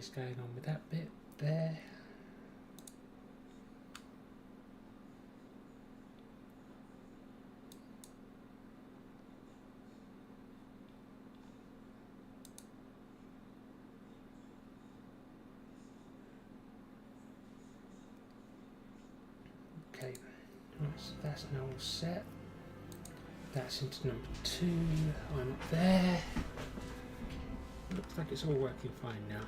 is going on with that bit there. Okay, so that's now all set. That's into number 2. I'm up there. Looks like it's all working fine now.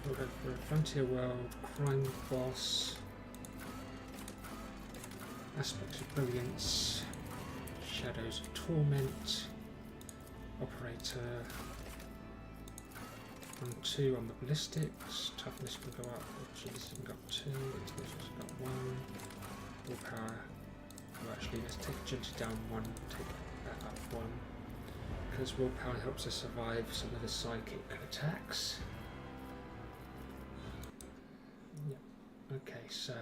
We'll go for a Frontier World, Crime Boss, Aspects of Brilliance, Shadows of Torment, Operator, 2 on the ballistics, toughness can go up, agility can go up 2, intelligence can go up 1, willpower, well actually let's take agility down 1, take that up 1, because willpower helps us survive some of the psychic attacks. Yep. Okay, so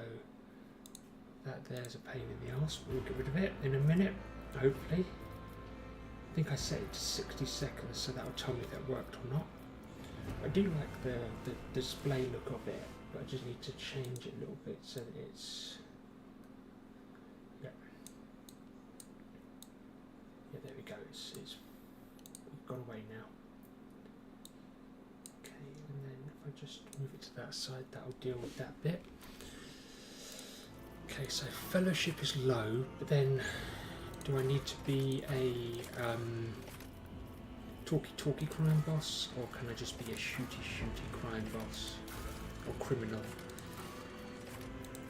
that there's a pain in the arse, we'll get rid of it in a minute, hopefully. I think I set it to 60 seconds, so that'll tell me if that worked or not. I do like the display look of it, but I just need to change it a little bit so that it's... Yeah, there we go, it's gone away now. Okay, and then if I just move it to that side, that'll deal with that bit. Okay, so fellowship is low, but then do I need to be a talky crime boss, or can I just be a shooty crime boss or criminal?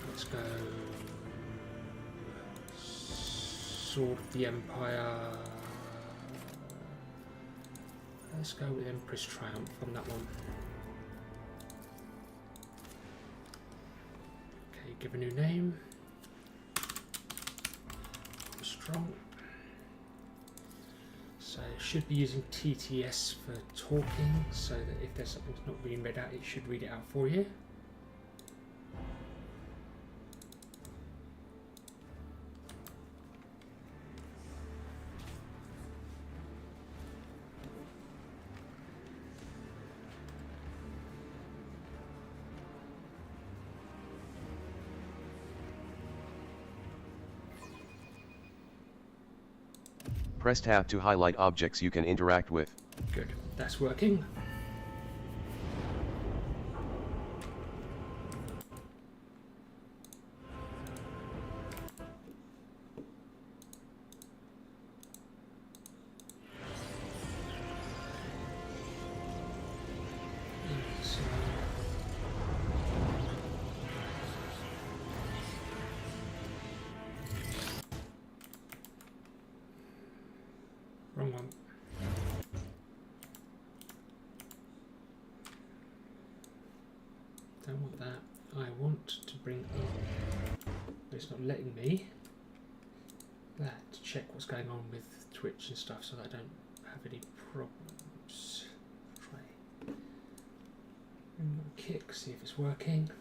Let's go Sword of the Empire. Let's go with Empress Triumph on that one. Okay, give a new name. Strong. So it should be using TTS for talking, so that if there's something that's not being read out, it should read it out for you. Press tab to highlight objects you can interact with. Good, that's working. Wrong one. Don't want that. I want to bring up, it's not letting me, that to check what's going on with Twitch and stuff so that I don't have any problems. Try kick, see if it's working.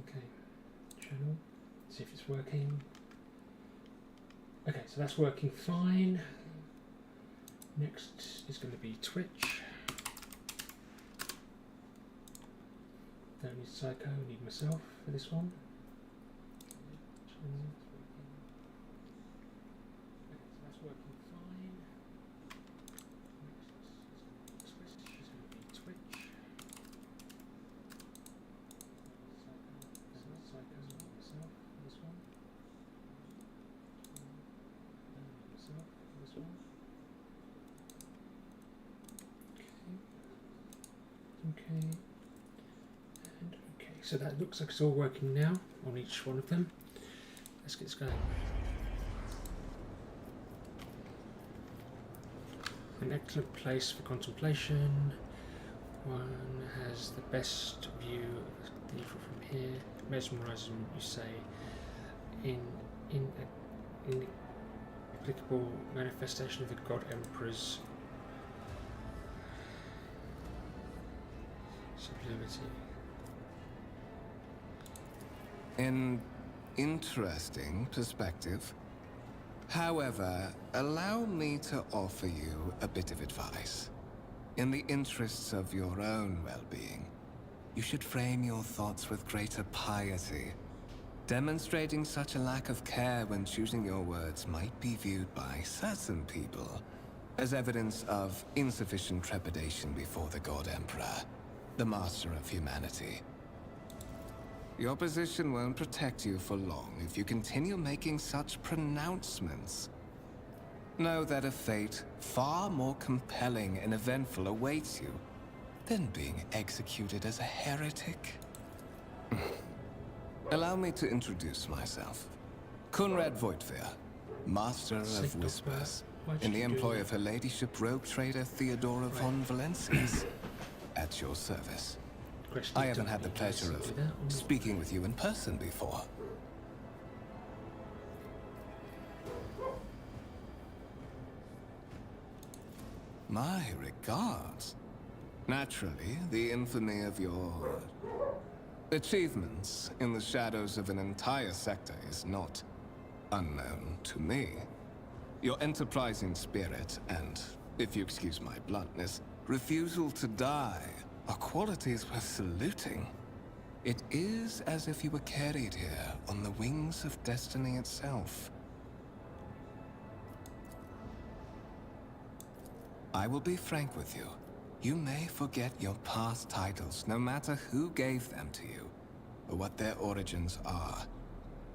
Okay, channel, see if it's working. Okay, so that's working fine. Next is going to be Twitch. Don't need Psycho, need myself for this one. Okay, so that's working fine. Next is going to be Twitch. Okay, and okay, so that looks like it's all working now on each one of them. Let's get this going. An excellent place for contemplation. One has the best view of the cathedral from here. Mesmerizing, you say, inexplicable manifestation of the God Emperor's sublimity. An interesting perspective. However, allow me to offer you a bit of advice. In the interests of your own well-being, you should frame your thoughts with greater piety. Demonstrating such a lack of care when choosing your words might be viewed by certain people as evidence of insufficient trepidation before the God Emperor, the master of humanity. Your position won't protect you for long if you continue making such pronouncements. Know that a fate far more compelling and eventful awaits you than being executed as a heretic. Allow me to introduce myself. Conrad Voigtveer, Master of Whispers, in the employ of Her Ladyship Rogue Trader Theodora von Valencias, at your service. I haven't had the pleasure of speaking with you in person before. My regards. Naturally, the infamy of your achievements in the shadows of an entire sector is not unknown to me. Your enterprising spirit and, if you excuse my bluntness, refusal to die are qualities worth saluting. It is as if you were carried here on the wings of destiny itself. I will be frank with you. You may forget your past titles, no matter who gave them to you, or what their origins are.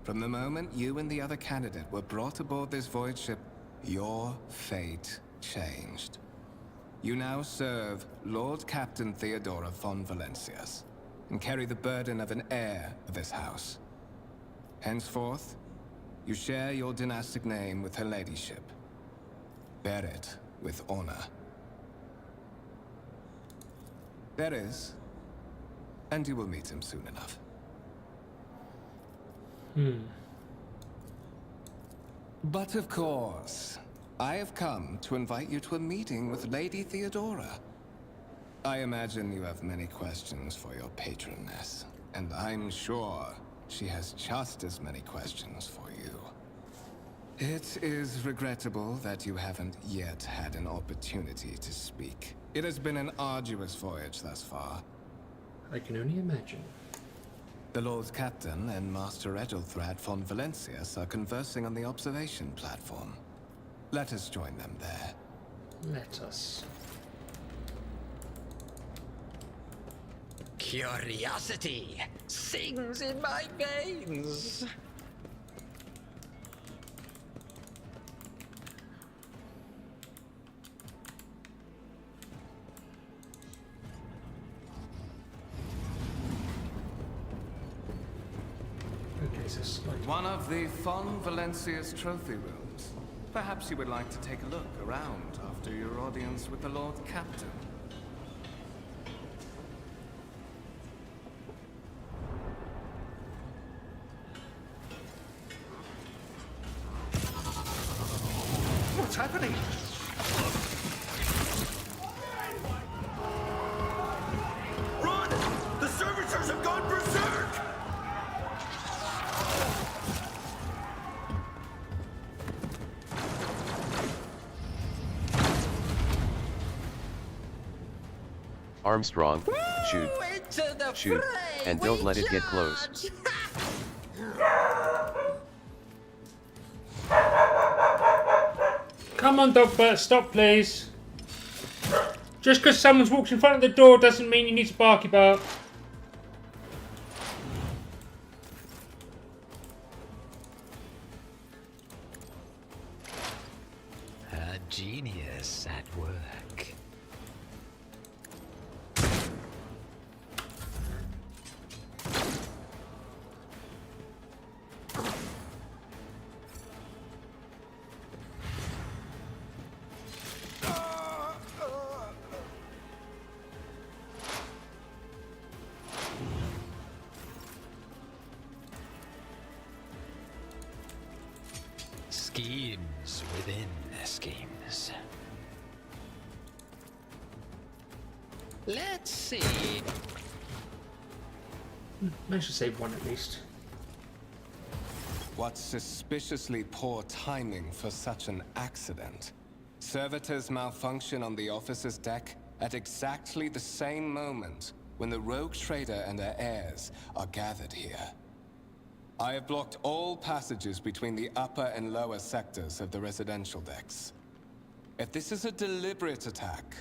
From the moment you and the other candidate were brought aboard this void ship, your fate changed. You now serve Lord Captain Theodora von Valencias, and carry the burden of an heir of this house. Henceforth, you share your dynastic name with Her Ladyship. Bear it with honor. There is, and you will meet him soon enough. But of course, I have come to invite you to a meeting with Lady Theodora. I imagine you have many questions for your patroness, and I'm sure she has just as many questions for you. It is regrettable that you haven't yet had an opportunity to speak. It has been an arduous voyage thus far. I can only imagine. The Lord Captain and Master Edelthrad von Valencias are conversing on the observation platform. Let us join them there. Let us. Curiosity sings in my veins. Okay, so slight. One of the von Valencia's trophy rooms. Perhaps you would like to take a look around after your audience with the Lord Captain. What's happening? Run! The servitors have gone berserk! Armstrong, shoot, Into the shoot, fray and don't we let it get close. charge! Come on, Dogbert, stop, please. Just because someone's walked in front of the door doesn't mean you need to barky bark. A genius at work. Schemes within schemes. Let's see. Managed to save one at least. What suspiciously poor timing for such an accident. Servitors malfunction on the officer's deck at exactly the same moment when the rogue trader and her heirs are gathered here. I have blocked all passages between the upper and lower sectors of the residential decks. If this is a deliberate attack,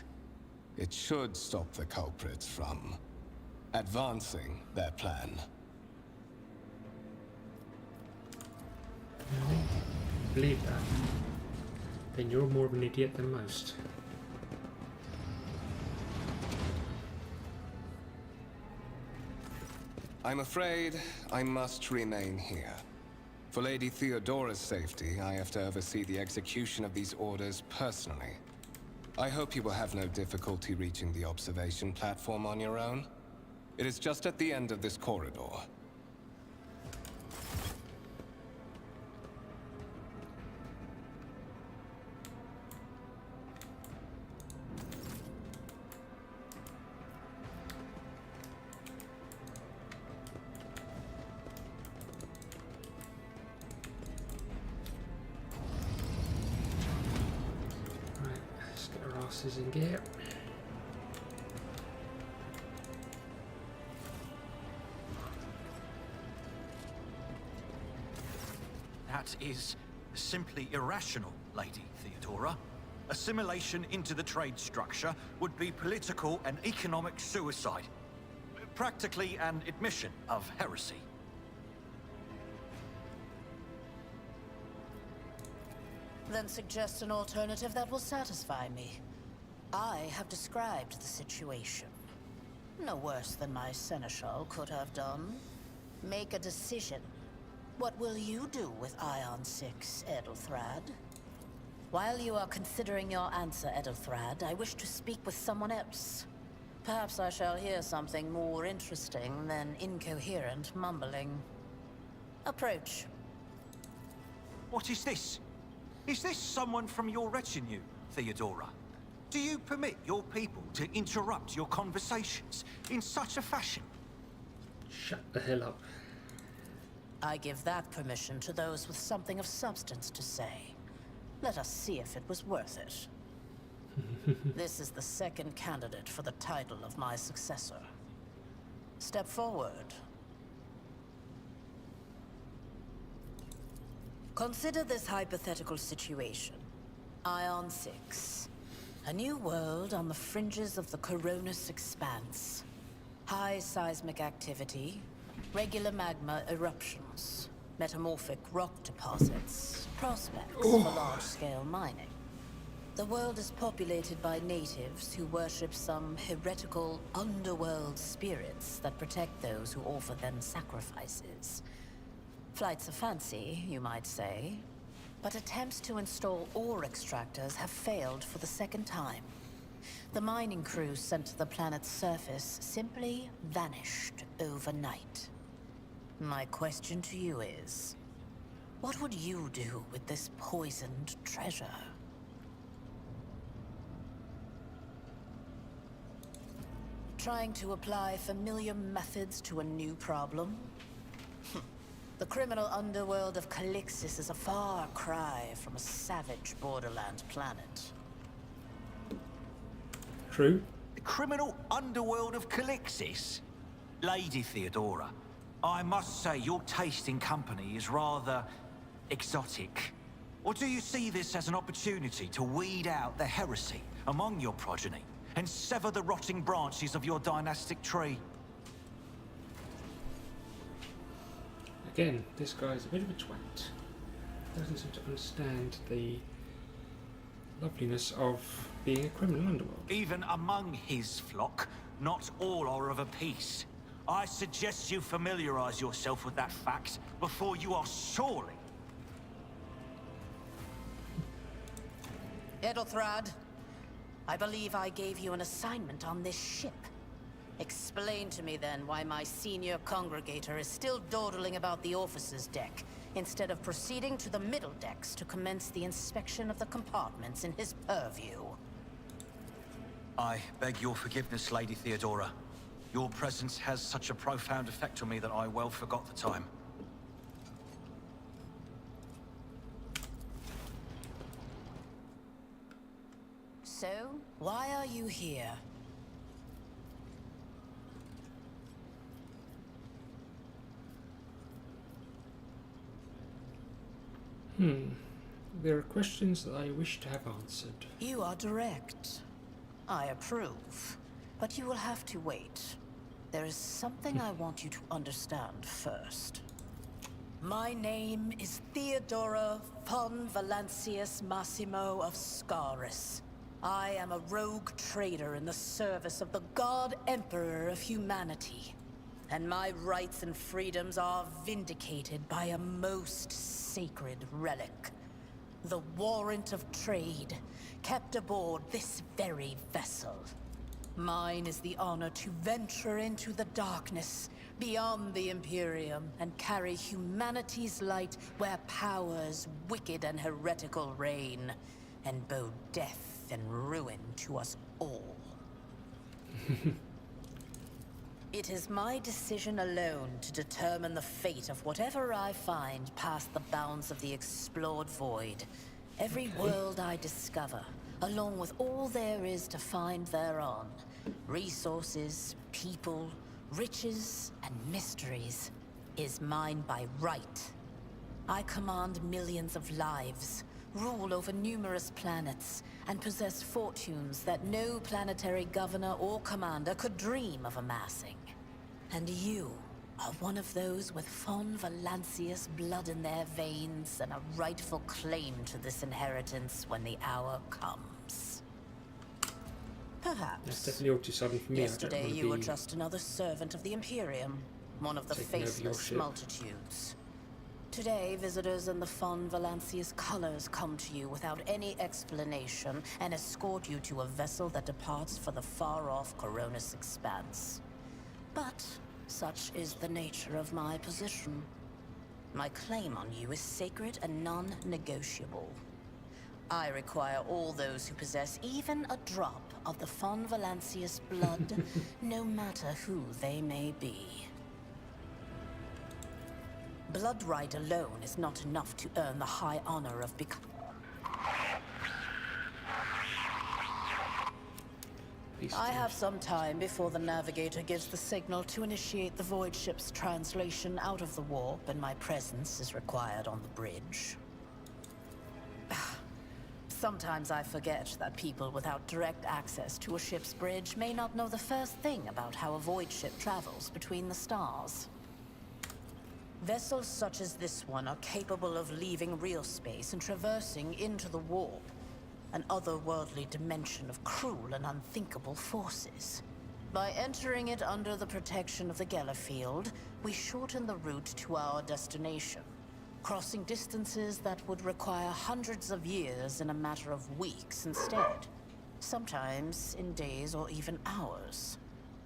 it should stop the culprits from advancing their plan. Really? Believe that? Then you're more of an idiot than most. I'm afraid I must remain here. For Lady Theodora's safety, I have to oversee the execution of these orders personally. I hope you will have no difficulty reaching the observation platform on your own. It is just at the end of this corridor. Right, let's get our asses in gear. That is simply irrational, Lady Theodora. Assimilation into the trade structure would be political and economic suicide. Practically an admission of heresy. Then suggest an alternative that will satisfy me. I have described the situation. No worse than my seneschal could have done. Make a decision. What will you do with Ion 6, Edelthrad? While you are considering your answer, Edelthrad, I wish to speak with someone else. Perhaps I shall hear something more interesting than incoherent mumbling. Approach. What is this? Is this someone from your retinue, Theodora? Do you permit your people to interrupt your conversations in such a fashion? Shut the hell up. I give that permission to those with something of substance to say. Let us see if it was worth it. This is the second candidate for the title of my successor. Step forward. Consider this hypothetical situation. Ion 6. A new world on the fringes of the Coronis expanse. High seismic activity, regular magma eruptions, metamorphic rock deposits, prospects for large-scale mining. The world is populated by natives who worship some heretical underworld spirits that protect those who offer them sacrifices. Flights of fancy, you might say, but attempts to install ore extractors have failed for the second time. The mining crews sent to the planet's surface simply vanished overnight. My question to you is, what would you do with this poisoned treasure? Trying to apply familiar methods to a new problem? The criminal underworld of Calixis is a far cry from a savage borderland planet. True. The criminal underworld of Calixis? Lady Theodora, I must say your taste in company is rather exotic. Or do you see this as an opportunity to weed out the heresy among your progeny and sever the rotting branches of your dynastic tree? Again, this guy's a bit of a twat. Doesn't seem to understand the loveliness of being a criminal underworld. Even among his flock, not all are of a piece. I suggest you familiarize yourself with that fact before you are sorely... Edelthrad, I believe I gave you an assignment on this ship. Explain to me then why my senior congregator is still dawdling about the officer's deck, instead of proceeding to the middle decks to commence the inspection of the compartments in his purview. I beg your forgiveness, Lady Theodora. Your presence has such a profound effect on me that I well forgot the time. So, why are you here? There are questions that I wish to have answered. You are direct. I approve. But you will have to wait. There is something I want you to understand first. My name is Theodora von Valancius Massimo of Scaris. I am a rogue trader in the service of the God Emperor of humanity. And my rights and freedoms are vindicated by a most sacred relic. The warrant of trade, kept aboard this very vessel. Mine is the honor to venture into the darkness, beyond the Imperium, and carry humanity's light where powers wicked and heretical reign, and bow death and ruin to us all. It is my decision alone to determine the fate of whatever I find past the bounds of the explored void. Every world I discover, along with all there is to find thereon. Resources, people, riches, and mysteries, is mine by right. I command millions of lives, rule over numerous planets, and possess fortunes that no planetary governor or commander could dream of amassing. And you are one of those with von Valancius blood in their veins and a rightful claim to this inheritance when the hour comes. Perhaps. That's definitely all too sudden for me. Yesterday I don't you were want to be just another servant of the Imperium, one of the taking over your faceless ship. multitudes. Today, visitors in the von Valancius colors come to you without any explanation and escort you to a vessel that departs for the far-off Coronis expanse. But such is the nature of my position. My claim on you is sacred and non-negotiable. I require all those who possess even a drop of the von Valancius blood, no matter who they may be. Blood right alone is not enough to earn the high honor of becoming. I have some time before the navigator gives the signal to initiate the void ship's translation out of the warp, and my presence is required on the bridge. Sometimes I forget that people without direct access to a ship's bridge may not know the first thing about how a void ship travels between the stars. Vessels such as this one are capable of leaving real space and traversing into the warp, an otherworldly dimension of cruel and unthinkable forces. By entering it under the protection of the Gellerfield, we shorten the route to our destination, crossing distances that would require hundreds of years in a matter of weeks instead, sometimes in days or even hours.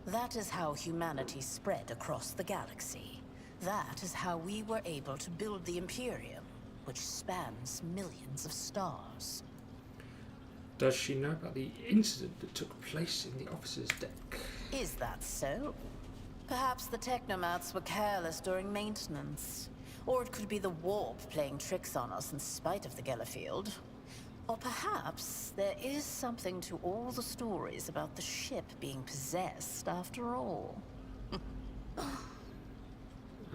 That is how humanity spread across the galaxy. That is how we were able to build the Imperium, which spans millions of stars. Does she know about the incident that took place in the officer's deck? Is that so? Perhaps the technomats were careless during maintenance. Or it could be the warp playing tricks on us in spite of the Gellerfield. Or perhaps there is something to all the stories about the ship being possessed after all.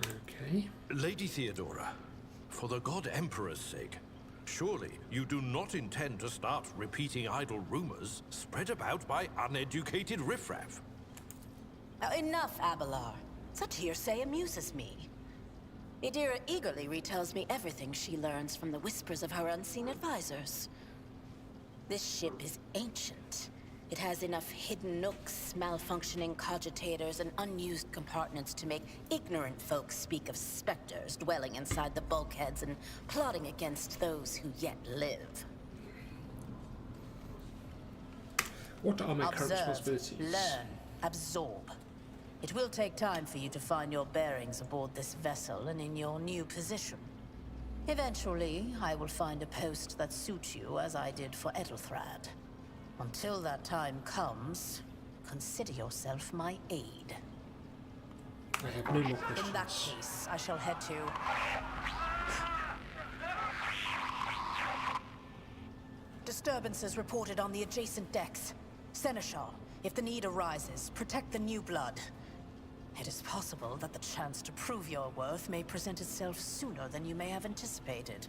Okay. Lady Theodora, for the God Emperor's sake, surely you do not intend to start repeating idle rumors spread about by uneducated riffraff. Now, enough, Abelard. Such hearsay amuses me. Idira eagerly retells me everything she learns from the whispers of her unseen advisors. This ship is ancient. It has enough hidden nooks, malfunctioning cogitators, and unused compartments to make ignorant folks speak of specters dwelling inside the bulkheads and plotting against those who yet live. What are my current Observe, responsibilities? learn, absorb. It will take time for you to find your bearings aboard this vessel and in your new position. Eventually, I will find a post that suits you as I did for Edelthrad. Until that time comes, consider yourself my aide. I have no more questions. In that case, I shall head to... Disturbances reported on the adjacent decks. Seneschal, if the need arises, protect the new blood. It is possible that the chance to prove your worth may present itself sooner than you may have anticipated.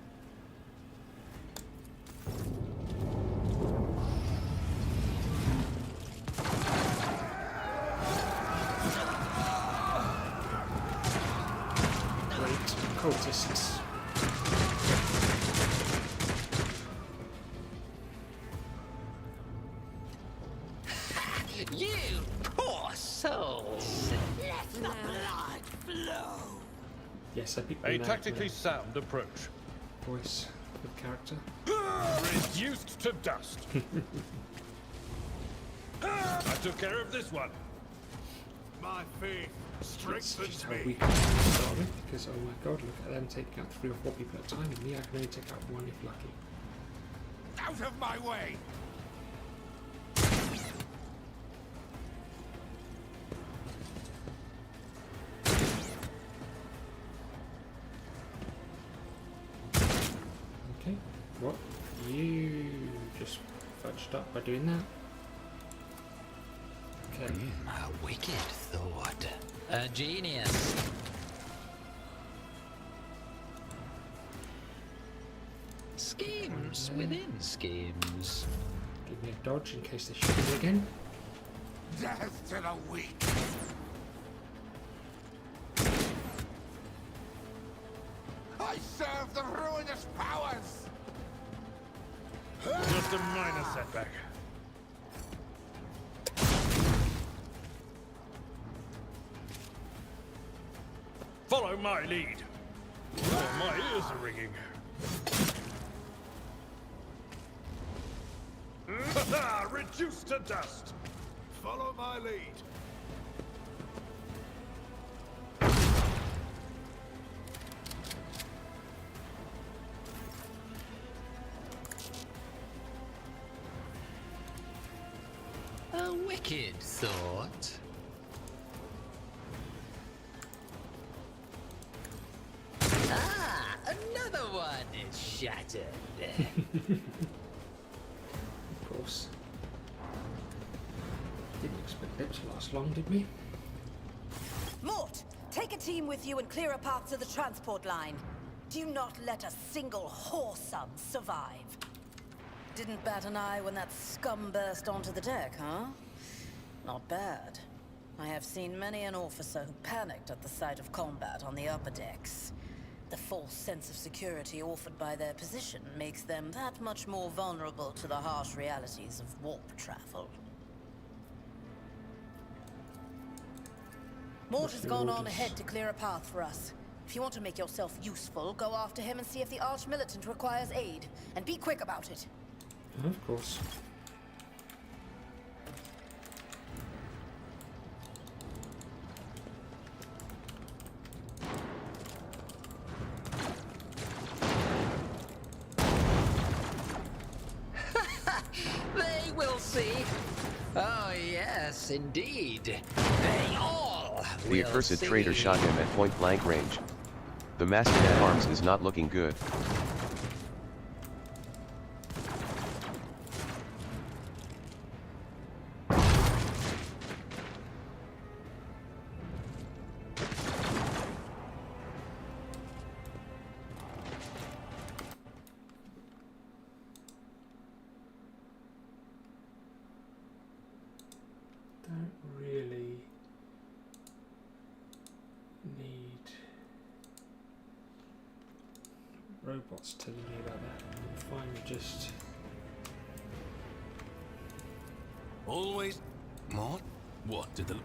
Great cultists. You poor souls! Let the blood flow! Yes, I picked A them out tactically with sound approach. a voice with character. Reduced to dust. I took care of this one. My faith That's strengthens just how me. weak I am to start with, because oh my god, look at them taking out 3 or 4 people at a time, and me I can only take out 1 if lucky. Out of my way! Okay, what? You just fudged up by doing that. Okay, A wicked thought. A genius. Schemes within schemes. give me a dodge in case they shoot me again. Death to the weak. I serve the ruinous powers. Just a minor setback. Follow my lead. Oh, my ears are ringing. Reduced to dust. Follow my lead. A wicked thought. Ah, another one is shattered. Of course. Didn't expect it to last long, did we? Mort, take a team with you and clear a path to the transport line. Do not let a single whoreson survive. Didn't bat an eye when that scum burst onto the deck, huh? Not bad. I have seen many an officer who panicked at the sight of combat on the upper decks. The false sense of security offered by their position makes them that much more vulnerable to the harsh realities of warp travel. Mort has gone on ahead to clear a path for us. If you want to make yourself useful, go after him and see if the Arch-Militant requires aid. And be quick about it. Of course. They will see. Oh, yes, indeed. They all The will accursed see. traitor shot him at point blank range. The master at arms is not looking good. Don't really need robots telling me about that. I'm fine with just Always. Mort? What did the...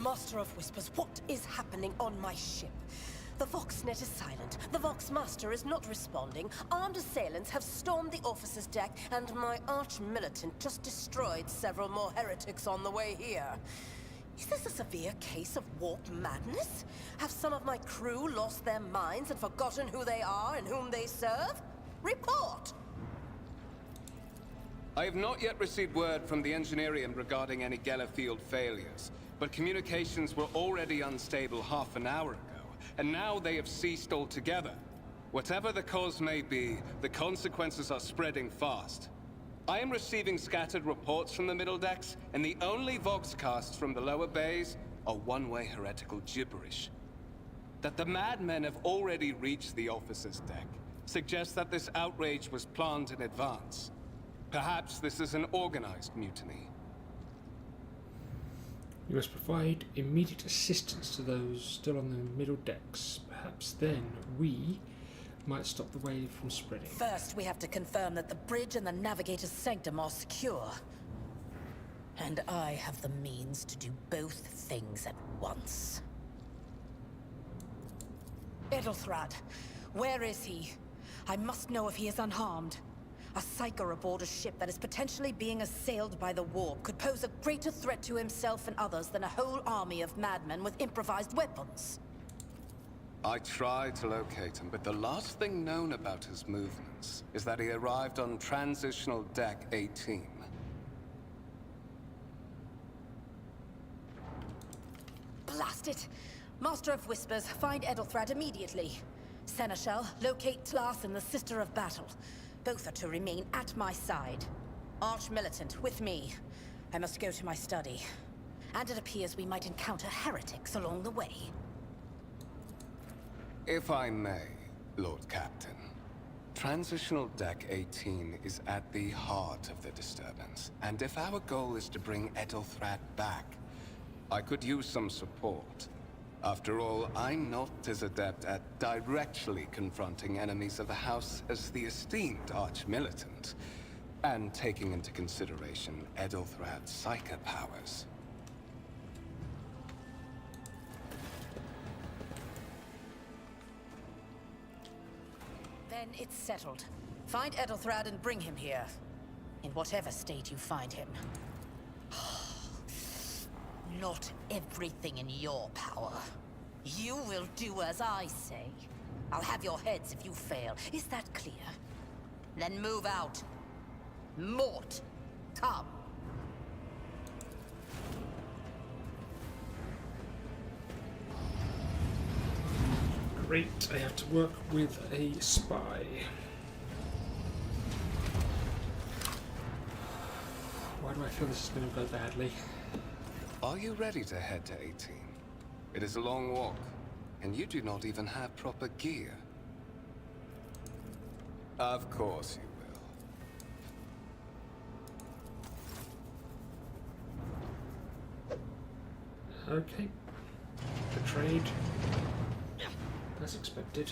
Master of Whispers, what is happening on my ship? The Voxnet is silent. The Voxmaster is not responding. Armed assailants have stormed the officer's deck, and my arch-militant just destroyed several more heretics on the way here. Is this a severe case of warp madness? Have some of my crew lost their minds and forgotten who they are and whom they serve? Report! I have not yet received word from the Engineerium regarding any Geller field failures, but communications were already unstable half an hour ago, and now they have ceased altogether. Whatever the cause may be, the consequences are spreading fast. I am receiving scattered reports from the middle decks, and the only voxcasts from the lower bays are one-way heretical gibberish. That the madmen have already reached the officer's deck suggests that this outrage was planned in advance. Perhaps this is an organized mutiny. You must provide immediate assistance to those still on the middle decks. Perhaps then we might stop the wave from spreading. First, we have to confirm that the bridge and the navigator's sanctum are secure. And I have the means to do both things at once. Edelthrad, where is he? I must know if he is unharmed. A psyker aboard a ship that is potentially being assailed by the warp could pose a greater threat to himself and others than a whole army of madmen with improvised weapons. I tried to locate him, but the last thing known about his movements is that he arrived on Transitional Deck 18. Blast it! Master of Whispers, find Edelthrad immediately. Seneschal, locate Tlas and the Sister of Battle. Both are to remain at my side. Arch-Militant, with me. I must go to my study. And it appears we might encounter heretics along the way. If I may, Lord Captain. Transitional Deck 18 is at the heart of the disturbance. And if our goal is to bring Edelthrad back, I could use some support. After all, I'm not as adept at directly confronting enemies of the House as the esteemed Arch-Militant, and taking into consideration Edelthrad's psychic powers. Then it's settled. Find Edelthrad and bring him here. In whatever state you find him. Not everything in your power. You will do as I say. I'll have your heads if you fail. Is that clear? Then move out. Mort, come. Great, I have to work with a spy. Why do I feel this is going to go badly? Are you ready to head to 18? It is a long walk, and you do not even have proper gear. Of course you will. Okay. Betrayed. As expected.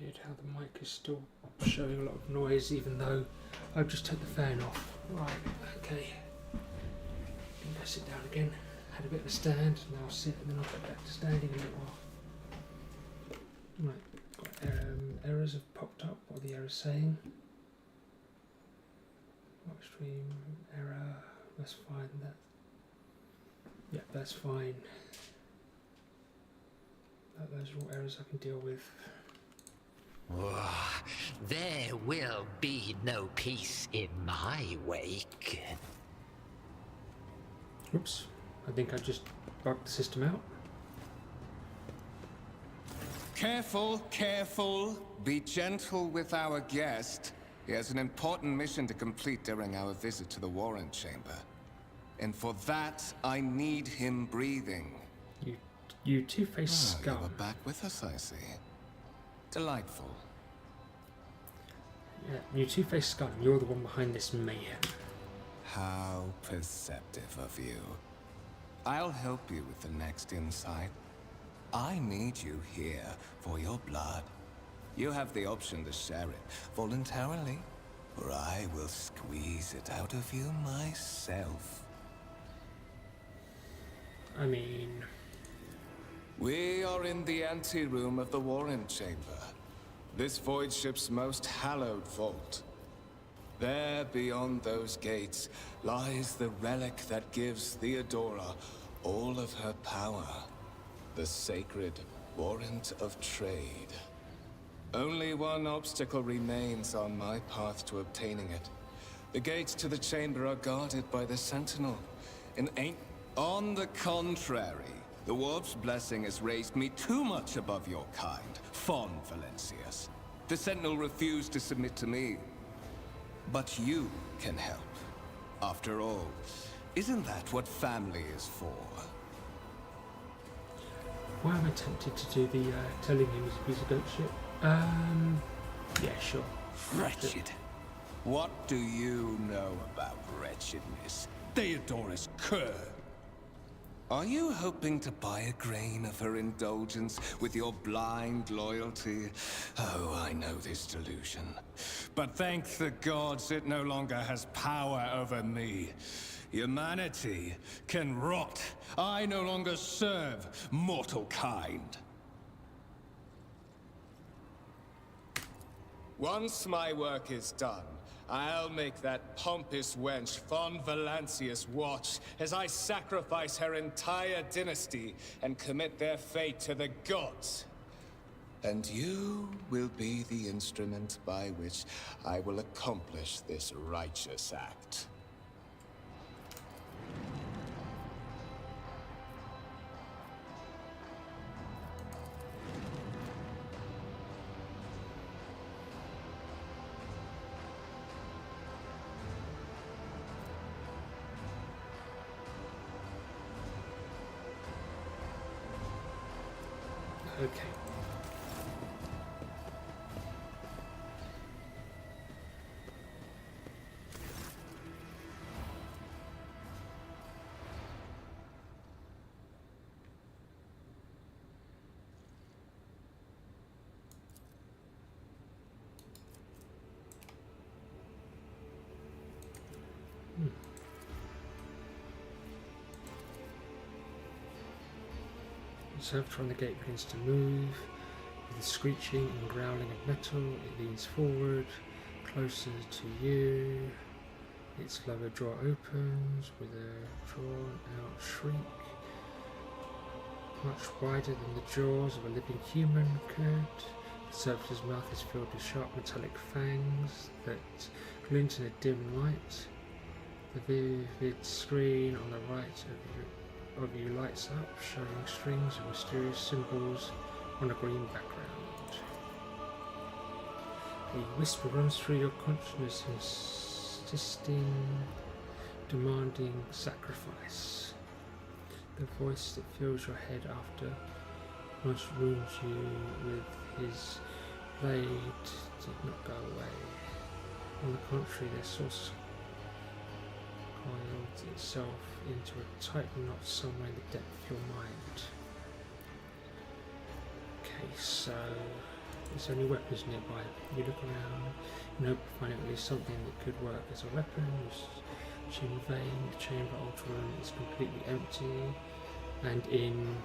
Weird how the mic is still showing a lot of noise even though I've just turned the fan off. Right, okay. I'm going to sit down again. Had a bit of a stand, now I'll sit and then I'll get back to standing in a little while. Right, errors have popped up. What are the errors saying? Upstream error, that's fine. That, yeah, that's fine. Those are all errors I can deal with. Oh, there will be no peace in my wake. Oops, I think I just bugged the system out. Careful, careful. Be gentle with our guest. He has an important mission to complete during our visit to the warrant chamber. And for that, I need him breathing. You two-faced You scum. are back with us, I see. Delightful. Yeah, you two-faced skull, you're the one behind this mayhem. How perceptive of you. I'll help you with the next insight. I need you here for your blood. You have the option to share it voluntarily, or I will squeeze it out of you myself. I mean... We are in the anteroom of the Warren Chamber. This void ship's most hallowed vault. There, beyond those gates, lies the relic that gives Theodora all of her power. The sacred Warrant of Trade. Only one obstacle remains on my path to obtaining it. The gates to the chamber are guarded by the Sentinel. On the contrary, the Warp's blessing has raised me too much above your kind, Fon Valencius. The Sentinel refused to submit to me. But you can help. After all, isn't that what family is for? Why am I tempted to do the telling him he's a goat shit? Yeah, sure. Wretched. What do you know about wretchedness? Theodora's cur. Are you hoping to buy a grain of her indulgence with your blind loyalty? Oh, I know this delusion. But thank the gods it no longer has power over me. Humanity can rot. I no longer serve mortal kind. Once my work is done, I'll make that pompous wench Fon Valencius watch as I sacrifice her entire dynasty and commit their fate to the gods. And you will be the instrument by which I will accomplish this righteous act. Okay. Observed when the gate begins to move. With the screeching and growling of metal, it leans forward, closer to you. Its lower jaw opens with a drawn out shriek, much wider than the jaws of a living human could. The servitor's mouth is filled with sharp metallic fangs that glint in a dim light. The vivid screen on the right of you lights up, showing strings of mysterious symbols on a green background. A whisper runs through your consciousness, insisting, demanding sacrifice. The voice that fills your head after once wounds you with his blade did not go away. On the contrary, their source coiled itself into a tight knot somewhere in the depth of your mind. Okay, so there's only weapons nearby. You look around and hope to find at least something that could work as a weapon. Which in vain, the chamber altar room is completely empty and in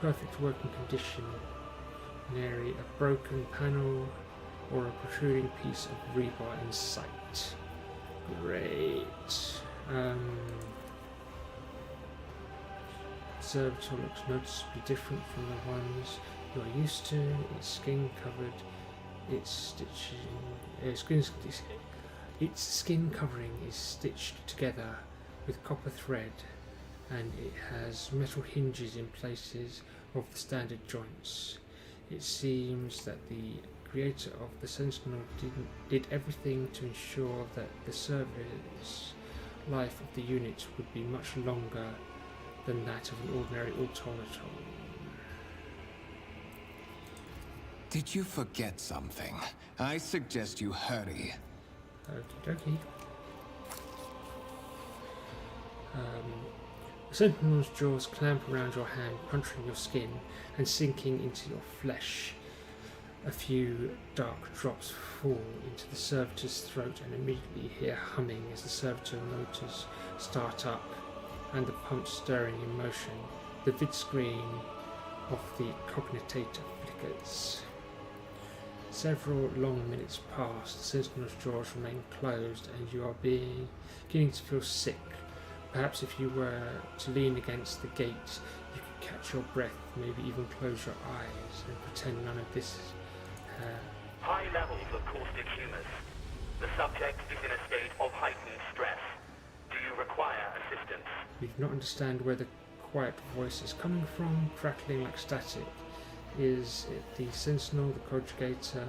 perfect working condition. Nary a broken panel or a protruding piece of rebar in sight. Great. Servitor looks noticeably different from the ones you are used to. Its skin covered, its skin covering is stitched together with copper thread, and it has metal hinges in places of the standard joints. It seems that the creator of the Sentinel did everything to ensure that the service life of the unit would be much longer than that of an ordinary automaton. Did you forget something? I suggest you hurry. Okie dokie. The Sentinel's jaws clamp around your hand, puncturing your skin and sinking into your flesh. A few dark drops fall into the servitor's throat, and immediately you hear humming as the servitor motors start up and the pumps stirring in motion. The vid screen of the cognitator flickers. Several long minutes pass, the Sentinel's jaws remain closed, and you are beginning to feel sick. Perhaps if you were to lean against the gate, you could catch your breath, maybe even close your eyes and pretend none of this. High levels of caustic humus. The subject is in a state of heightened stress. Do you require assistance? You do not understand where the quiet voice is coming from, crackling like static. Is it the Sentinel, the Conjugator?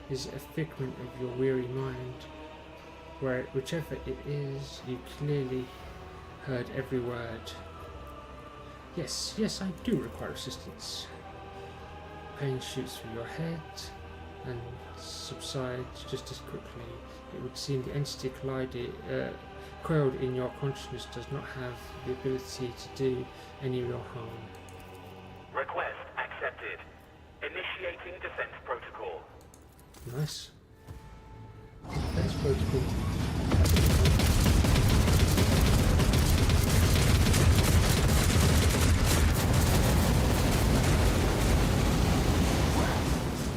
Is it a figment of your weary mind? Whichever it is, you clearly heard every word. Yes, I do require assistance. Pain shoots through your head and subsides just as quickly. It would seem the entity coiled in your consciousness does not have the ability to do any real harm. Request accepted. Initiating defense protocol. Nice. Defense protocol.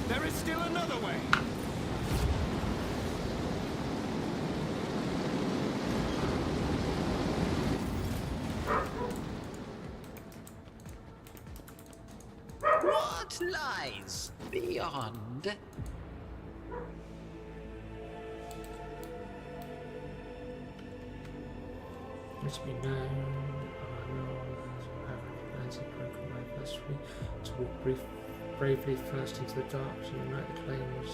There is still another way. What lies beyond? Must be known. I know have plans are broken by adversary to walk bravely first into the dark to unite the claims,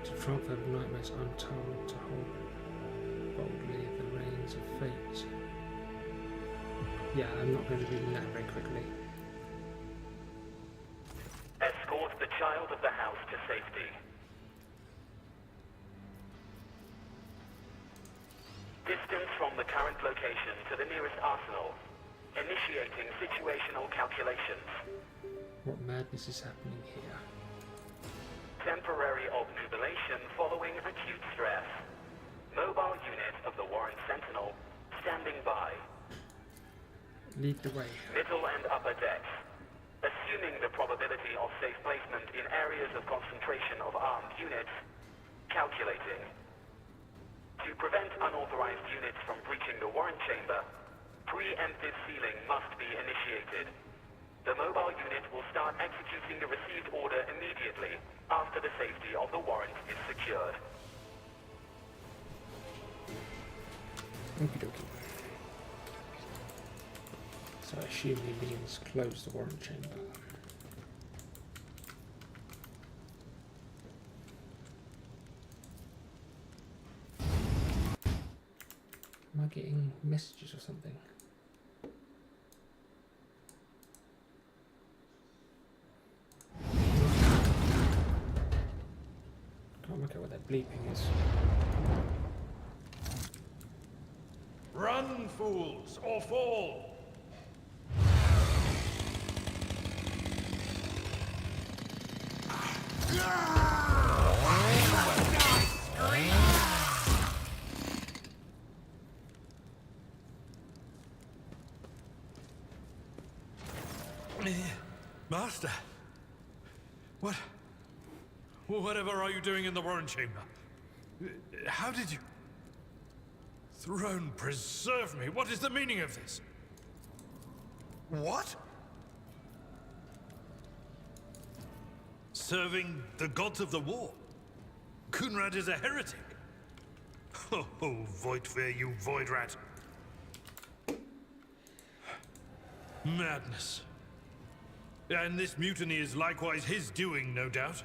to triumph over nightmares untold, to hold boldly the reins of fate. Yeah, I'm not going to be reading that very quickly. Escort the child of the house to safety. Distance from the current location to the nearest arsenal. Initiating situational calculations. What madness is happening here? Temporary obnubilation following acute stress. Mobile unit of the Warren Sentinel standing by. Lead the way. Middle and upper decks. Assuming the probability of safe placement in areas of concentration of armed units. Calculating. To prevent unauthorized units from breaching the Warren chamber, preemptive sealing must be initiated. The mobile unit will start executing the received order immediately after the safety of the warrant is secured. Okie dokie. So I assume he means close the warrant chamber. Am I getting messages or something? Can't work out what that bleeping is. Run, fools, or fall! Master, whatever are you doing in the Warren chamber? How did you... Throne preserve me, what is the meaning of this? What? Serving the gods of the war? Kunrad is a heretic. Oh, Voidfear, you void rat. Madness. And this mutiny is likewise his doing, no doubt.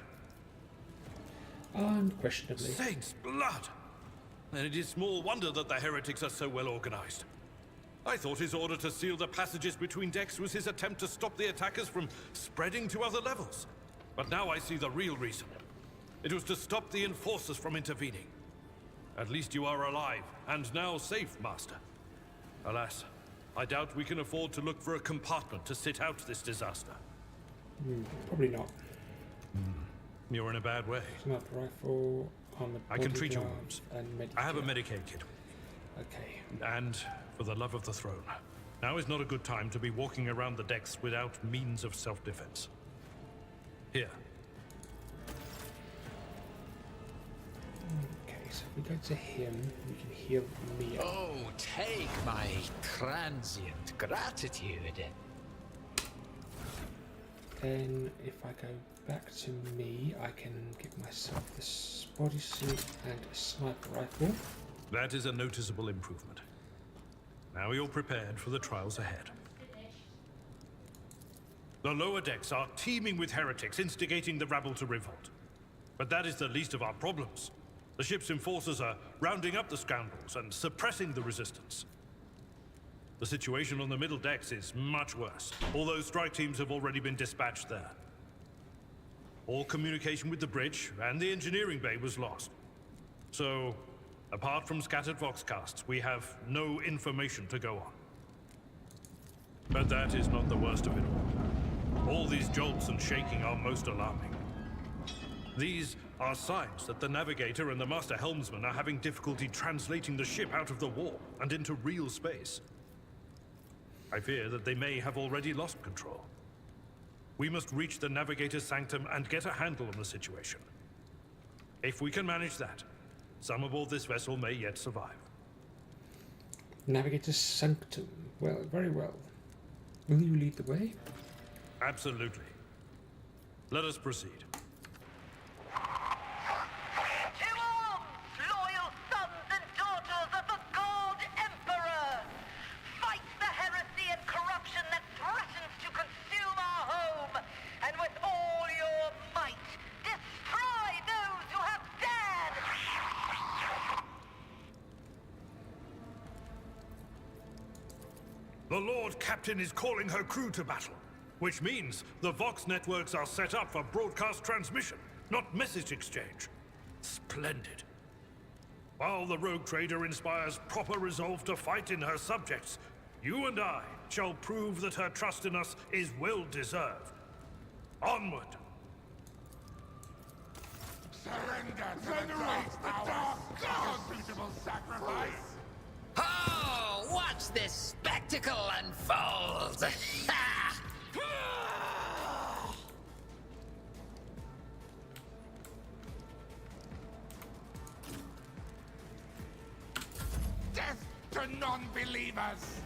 Unquestionably. Saints' blood! And it is small wonder that the heretics are so well organized. I thought his order to seal the passages between decks was his attempt to stop the attackers from spreading to other levels. But now I see the real reason. It was to stop the enforcers from intervening. At least you are alive, and now safe, Master. Alas, I doubt we can afford to look for a compartment to sit out this disaster. Probably not. You're in a bad way. Sniper rifle, armored I can treat your bodyguard, wounds. and I have a medikit. Medicaid kit. Okay. And, for the love of the throne, now is not a good time to be walking around the decks without means of self-defense. Here. Okay, so if we go to him, we can heal me up. Oh, take my transient gratitude. Then, if I go back to me, I can give myself this bodysuit and a sniper rifle. That is a noticeable improvement. Now you're prepared for the trials ahead. The lower decks are teeming with heretics instigating the rabble to revolt. But that is the least of our problems. The ship's enforcers are rounding up the scoundrels and suppressing the resistance. The situation on the middle decks is much worse, although strike teams have already been dispatched there. All communication with the bridge and the engineering bay was lost. So, apart from scattered voxcasts, we have no information to go on. But that is not the worst of it all. All these jolts and shaking are most alarming. These are signs that the navigator and the master helmsman are having difficulty translating the ship out of the warp and into real space. I fear that they may have already lost control. We must reach the navigator's sanctum and get a handle on the situation. If we can manage that, some aboard this vessel may yet survive. Navigator's sanctum. Well, very well. Will you lead the way? Absolutely. Let us proceed. To arms, loyal sons and daughters of the God Emperor! Fight the heresy and corruption that threatens to consume our home, and with all your might, destroy those who have dared! The Lord Captain is calling her crew to battle, which means the Vox networks are set up for broadcast transmission, not message exchange. Splendid. While the rogue trader inspires proper resolve to fight in her subjects, you and I shall prove that her trust in us is well deserved. Onward! Surrender to the dark God, beautiful sacrifice! Oh, watch this spectacle unfold! Death to non-believers!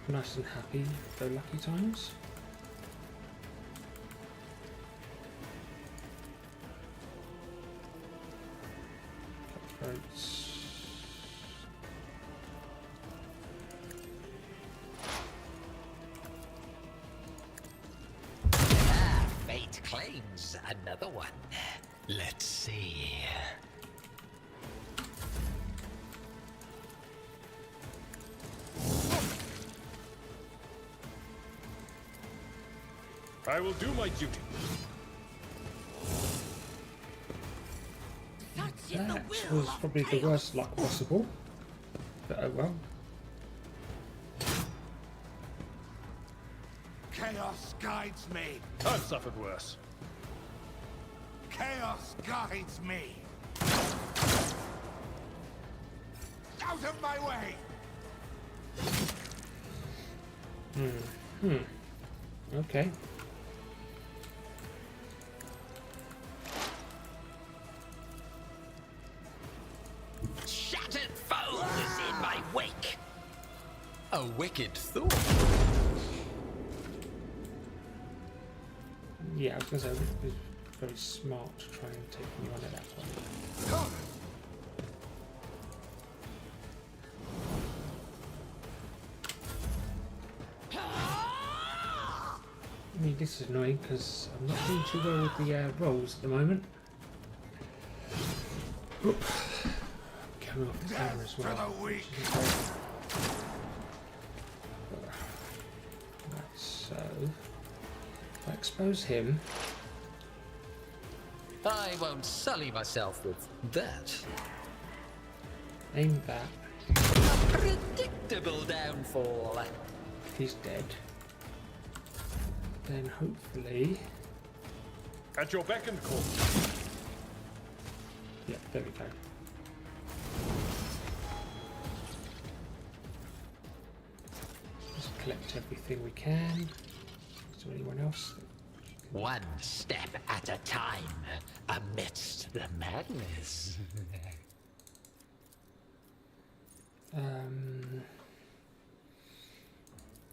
Nice and happy, though lucky times. Cutthroats. Fate claims another one. Let's see. I will do my duty. That was probably the worst luck possible. But oh well. Chaos guides me! I've suffered worse. Chaos guides me! Out of my way! Okay. Shattered foes in my wake. A wicked thought. Yeah, I was going to say it was very smart to try and take me on at that point. I mean, this is annoying because I'm not doing too well with the rolls at the moment. Oop. Coming off the camera as well. To the weak. So, if I expose him, I won't sully myself with that. aim that, A predictable downfall. he's dead. Then hopefully, At your beck and call. yeah, there we go. Just collect everything we can. Is there anyone else? One step at a time amidst the madness.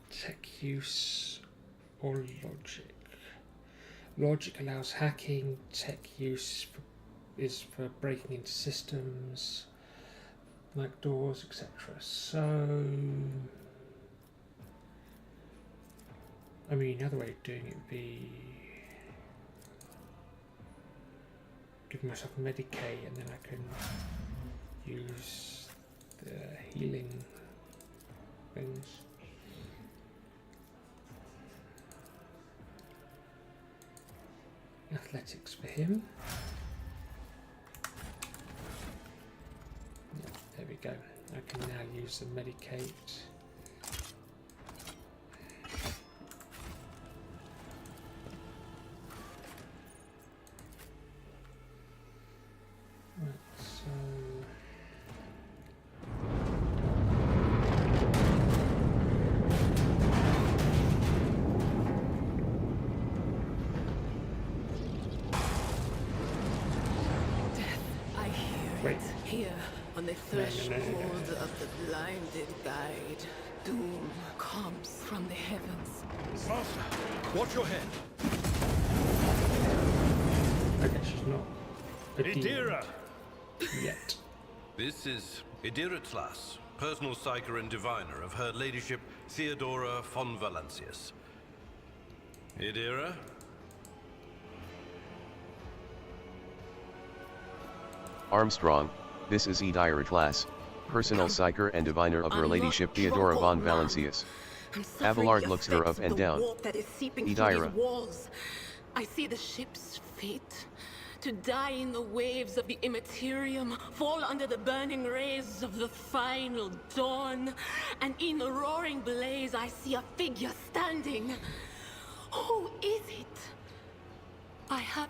Tech use or logic? Logic allows hacking. Tech use is for breaking into systems, like doors, etc. So, I mean, the other way of doing it would be give myself a Medicaid, and then I can use the healing things. Athletics for him. Yeah, there we go. I can now use the Medicaid. Right, so I hear Wait. it. Here, on the no. threshold of the blinded guide, doom comes from the heavens. Master, watch your head. okay, she's not a demon Idira! yet. This is Idira Tlas, personal psyker and diviner of Her Ladyship Theodora von Valancius. Idira? Armstrong, this is Idira Tlas, personal psyker and diviner of Her Ladyship Theodora von Valancius. Abelard looks her up and down. Idira. I see the ship's fate. To die in the waves of the immaterium, fall under the burning rays of the final dawn. And in the roaring blaze, I see a figure standing. Who is it? I have...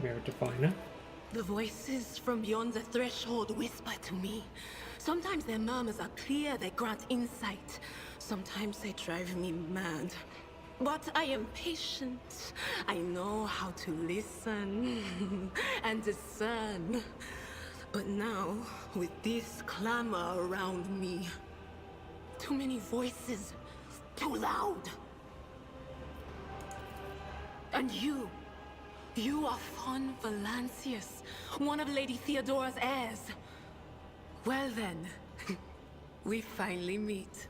Mirror Diviner. The voices from beyond the threshold whisper to me. Sometimes their murmurs are clear, they grant insight. Sometimes they drive me mad. But I am patient. I know how to listen and discern. But now, with this clamor around me, too many voices, too loud. And you are von Valancius, one of Lady Theodora's heirs. Well then, we finally meet.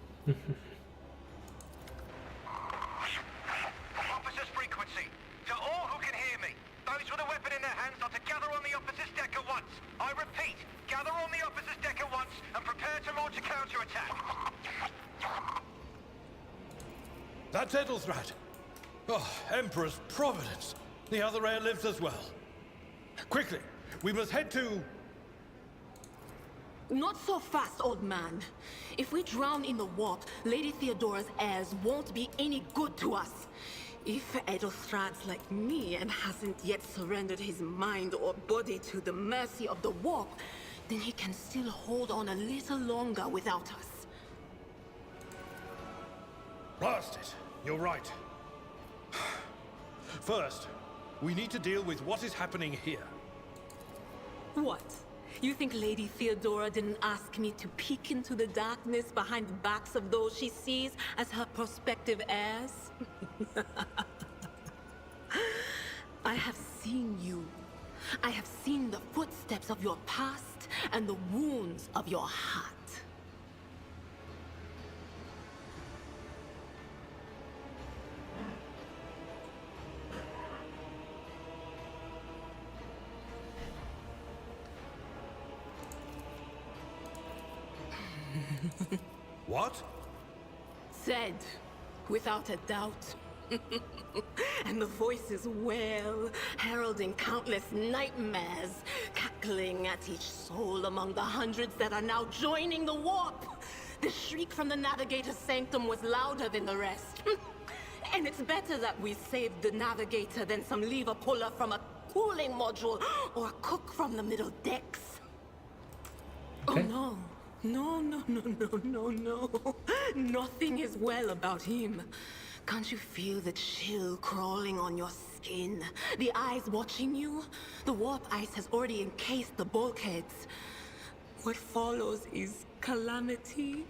Officers frequency. To all who can hear me, those with a weapon in their hands are to gather on the officers' deck at once. I repeat, gather on the officers' deck at once and prepare to launch a counterattack. That's Edelthrat. Oh, Emperor's Providence. The other heir lives as well. Quickly, we must head to... Not so fast, old man. If we drown in the warp, Lady Theodora's heirs won't be any good to us. If Edelthrat's like me and hasn't yet surrendered his mind or body to the mercy of the warp, then he can still hold on a little longer without us. Blast it. You're right. First, we need to deal with what is happening here. What? You think Lady Theodora didn't ask me to peek into the darkness behind the backs of those she sees as her prospective heirs? I have seen you. I have seen the footsteps of your past and the wounds of your heart. What? Said, without a doubt. And the voices wail, heralding countless nightmares, cackling at each soul among the hundreds that are now joining the warp. The shriek from the Navigator's sanctum was louder than the rest. And it's better that we saved the Navigator than some lever puller from a cooling module or a cook from the middle decks. Okay. Oh no. Nothing is well about him. Can't you feel the chill crawling on your skin? The eyes watching you? The warp ice has already encased the bulkheads. What follows is calamity.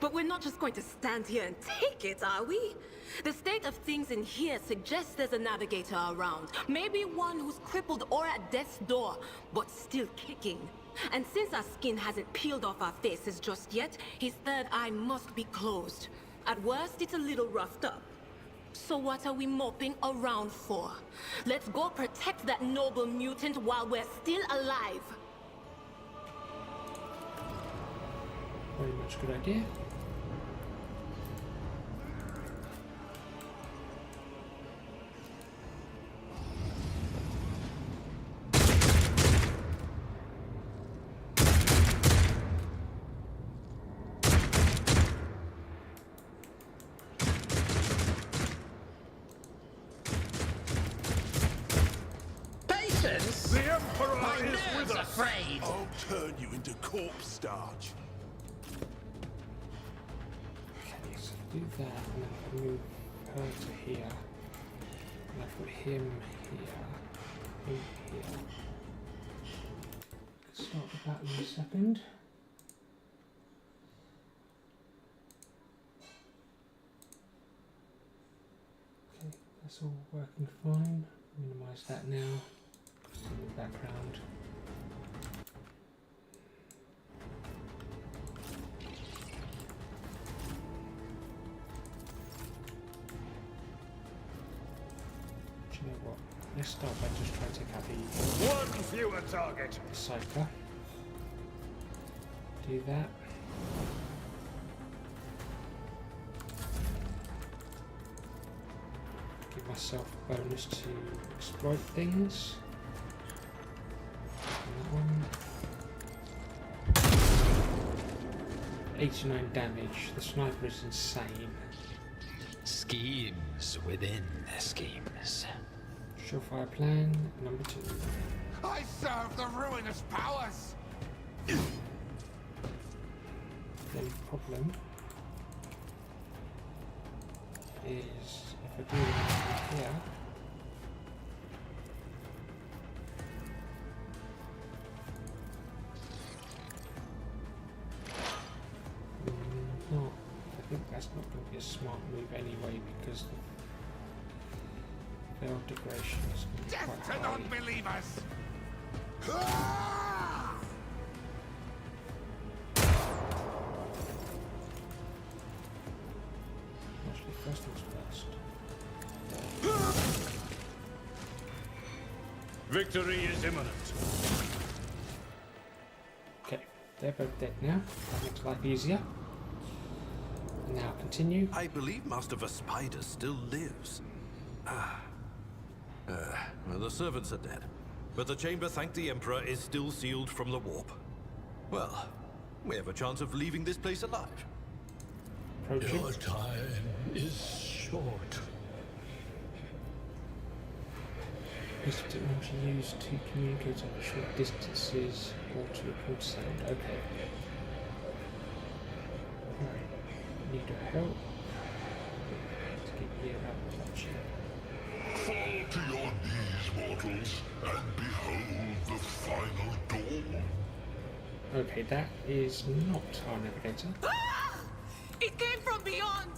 But we're not just going to stand here and take it, are we? The state of things in here suggests there's a navigator around. Maybe one who's crippled or at death's door, but still kicking. And since our skin hasn't peeled off our faces just yet, his third eye must be closed. At worst, it's a little roughed up. So what are we moping around for? Let's go protect that noble mutant while we're still alive. Very much a good idea. Patience? The Emperor My is nerves with us! afraid. I'll turn you into corpse starch. Okay, so do that, and then I move her to here. And I put him here. Start the battle in a second. Okay, that's all working fine. Minimize that now. In the background. Do you know what? Let's start by just trying to take out the One fewer target. cipher. Do that. Give myself a bonus to exploit things. And that one. 89 damage. The sniper is insane. Schemes within schemes. Surefire plan number 2. I serve the ruinous powers. The problem is if I do it here, no, I think that's not going to be a smart move anyway because the veil degradation is going to be Death quite to high. non-believers. Actually, first things first. Victory is imminent. Okay, they're both dead now. That makes life easier. Now continue. I believe Master Vespider still lives. Well, the servants are dead. But the chamber, thank the Emperor, is still sealed from the warp. Well, we have a chance of leaving this place alive. Approaching. Your time is short. Piece of technology used to communicate over short distances or to record sound. Okay. Right. Need your help. Let's get you out of touching. Fall to your knees, mortals, and behold the final dawn. Okay, that is not our navigator. Ah! It came from beyond!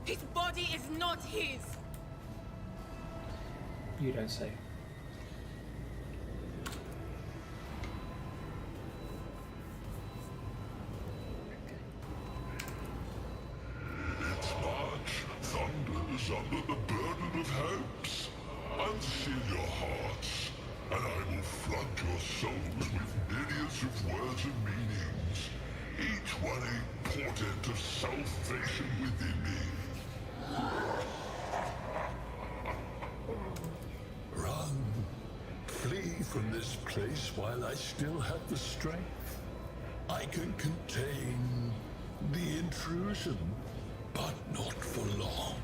His body is not his! You don't say. Its march thunders under the burden of hopes. Unseal your hearts, and I will flood your portent of salvation within me. Run. Flee from this place while I still have the strength. I can contain the intrusion, but not for long.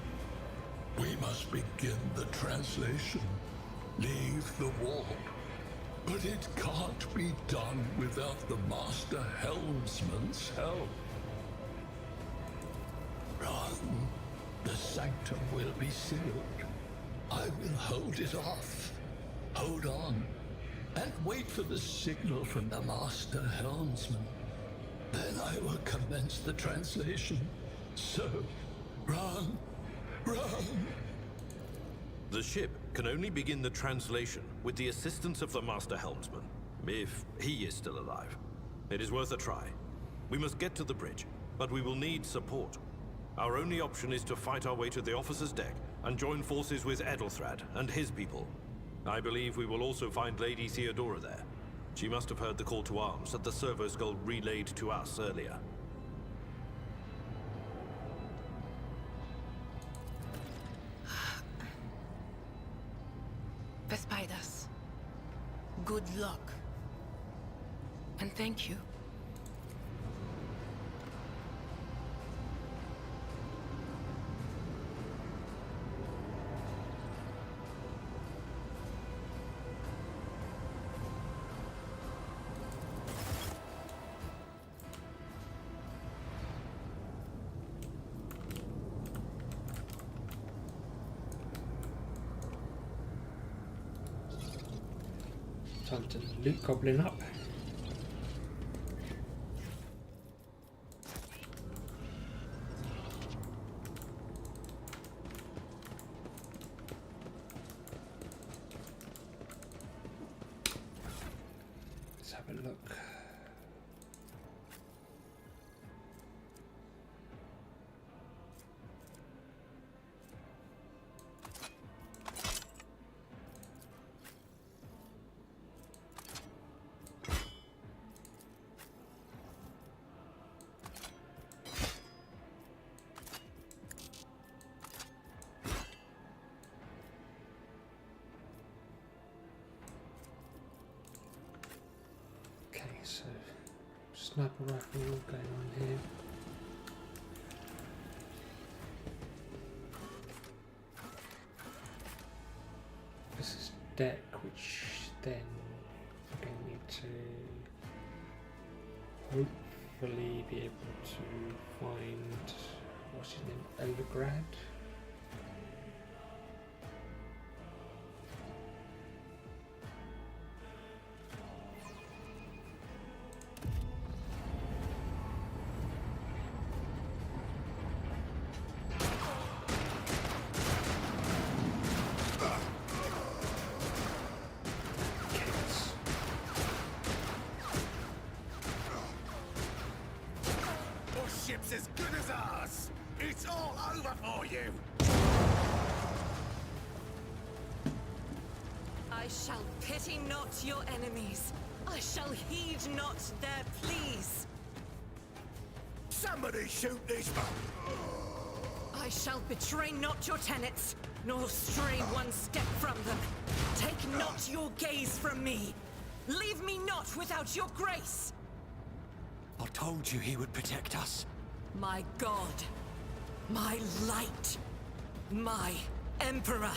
We must begin the translation. Leave the warp. But it can't be done without the Master Helmsman's help. Run. The sanctum will be sealed. I will hold it off. Hold on. And wait for the signal from the Master Helmsman. Then I will commence the translation. So, run. Run. The ship can only begin the translation with the assistance of the Master Helmsman, if he is still alive. It is worth a try. We must get to the bridge, but we will need support. Our only option is to fight our way to the officer's deck and join forces with Edelthrad and his people. I believe we will also find Lady Theodora there. She must have heard the call to arms that the servo skull relayed to us earlier. Vespidas, good luck. And thank you. Time to loot goblin up. Let's have a look. So, sniper rifle going on here. This is deck, which then I'm going to need to hopefully be able to find, what's his name, Elgrad. Ship's as good as ours! It's all over for you! I shall pity not your enemies. I shall heed not their pleas. Somebody shoot this I shall betray not your tenets, nor stray one step from them. Take not your gaze from me. Leave me not without your grace. I told you he would protect us. My god, my light, my emperor.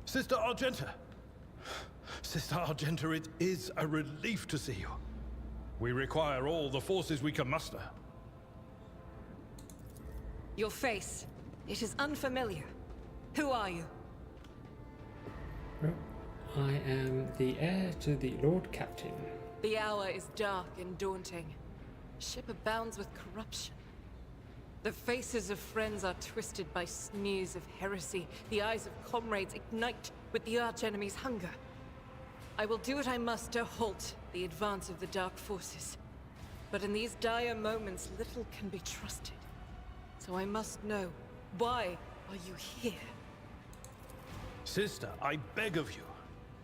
Sister Argenta! Sister Argenta, it is a relief to see you. We require all the forces we can muster. Your face, it is unfamiliar. Who are you? Well, I am the heir to the Lord Captain. The hour is dark and daunting. Ship abounds with corruption. The faces of friends are twisted by sneers of heresy. The eyes of comrades ignite with the archenemy's hunger. I will do what I must to halt the advance of the dark forces. But in these dire moments, little can be trusted. So I must know, why are you here? Sister, I beg of you.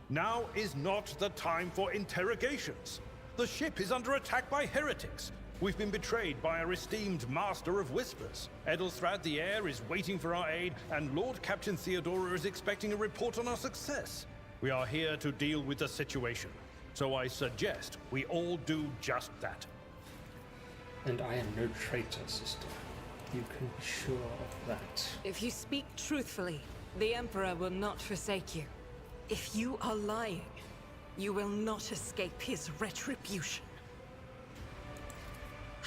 Now is not the time for interrogations. The ship is under attack by heretics. We've been betrayed by our esteemed Master of Whispers. Edelthrad the Heir is waiting for our aid, and Lord Captain Theodora is expecting a report on our success. We are here to deal with the situation, so I suggest we all do just that. And I am no traitor, sister. You can be sure of that. If you speak truthfully, the Emperor will not forsake you. If you are lying, you will not escape his retribution.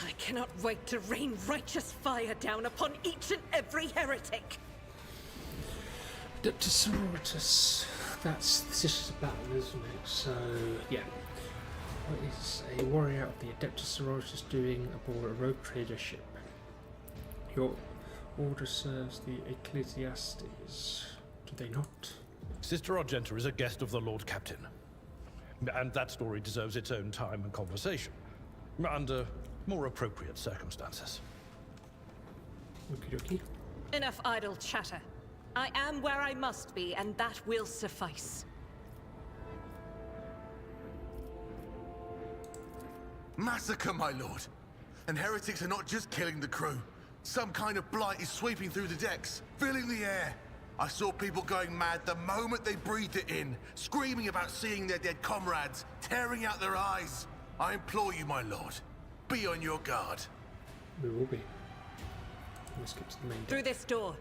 I cannot wait to rain righteous fire down upon each and every heretic. Adeptus Sororitas. This is a battle, isn't it? So, yeah. What is a warrior of the Adeptus Sororitas doing aboard a rogue trader ship? Your order serves the Ecclesiastes. Do they not? Sister Argenta is a guest of the Lord Captain. And that story deserves its own time and conversation. Under more appropriate circumstances. Okie dokie. Enough idle chatter. I am where I must be, and that will suffice. Massacre, my lord. And heretics are not just killing the crew. Some kind of blight is sweeping through the decks, filling the air. I saw people going mad the moment they breathed it in, screaming about seeing their dead comrades, tearing out their eyes. I implore you, my lord, be on your guard. We will be. Let's get to the main deck. Through this door.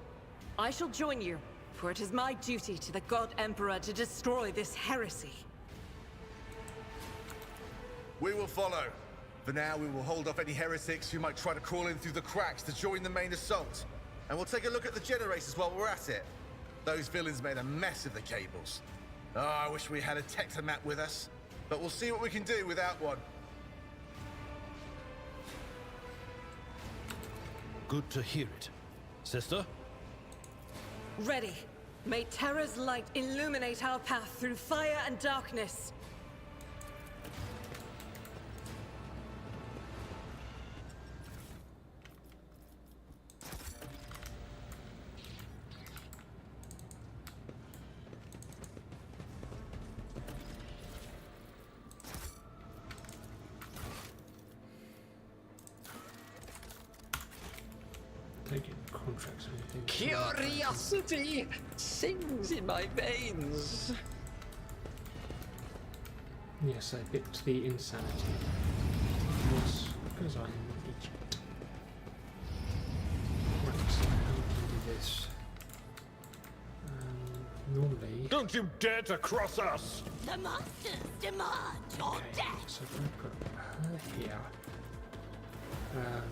I shall join you, for it is my duty to the God Emperor to destroy this heresy. We will follow. For now, we will hold off any heretics who might try to crawl in through the cracks to join the main assault. And we'll take a look at the generators while we're at it. Those villains made a mess of the cables. Oh, I wish we had a Tectomat with us. But we'll see what we can do without one. Good to hear it. Sister? Ready. May Terra's light illuminate our path through fire and darkness. Taking contracts and anything. Curiosity sings in my veins. Yes, I bit the insanity. Because I'm in Egypt. Right, so how can we do this? Normally... Don't you dare to cross us! The monsters demand your death. So if I put her here, her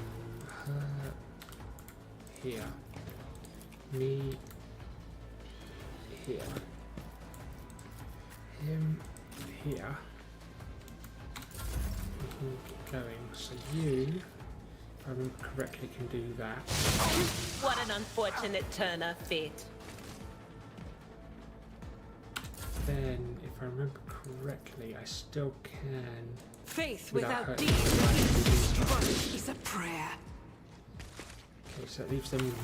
here, me here, him here, we can keep going. So you, if I remember correctly, can do that. What an unfortunate turn of fate. Then, if I remember correctly, I still can. Faith without her- deeds is a prayer. Okay, so it leaves them.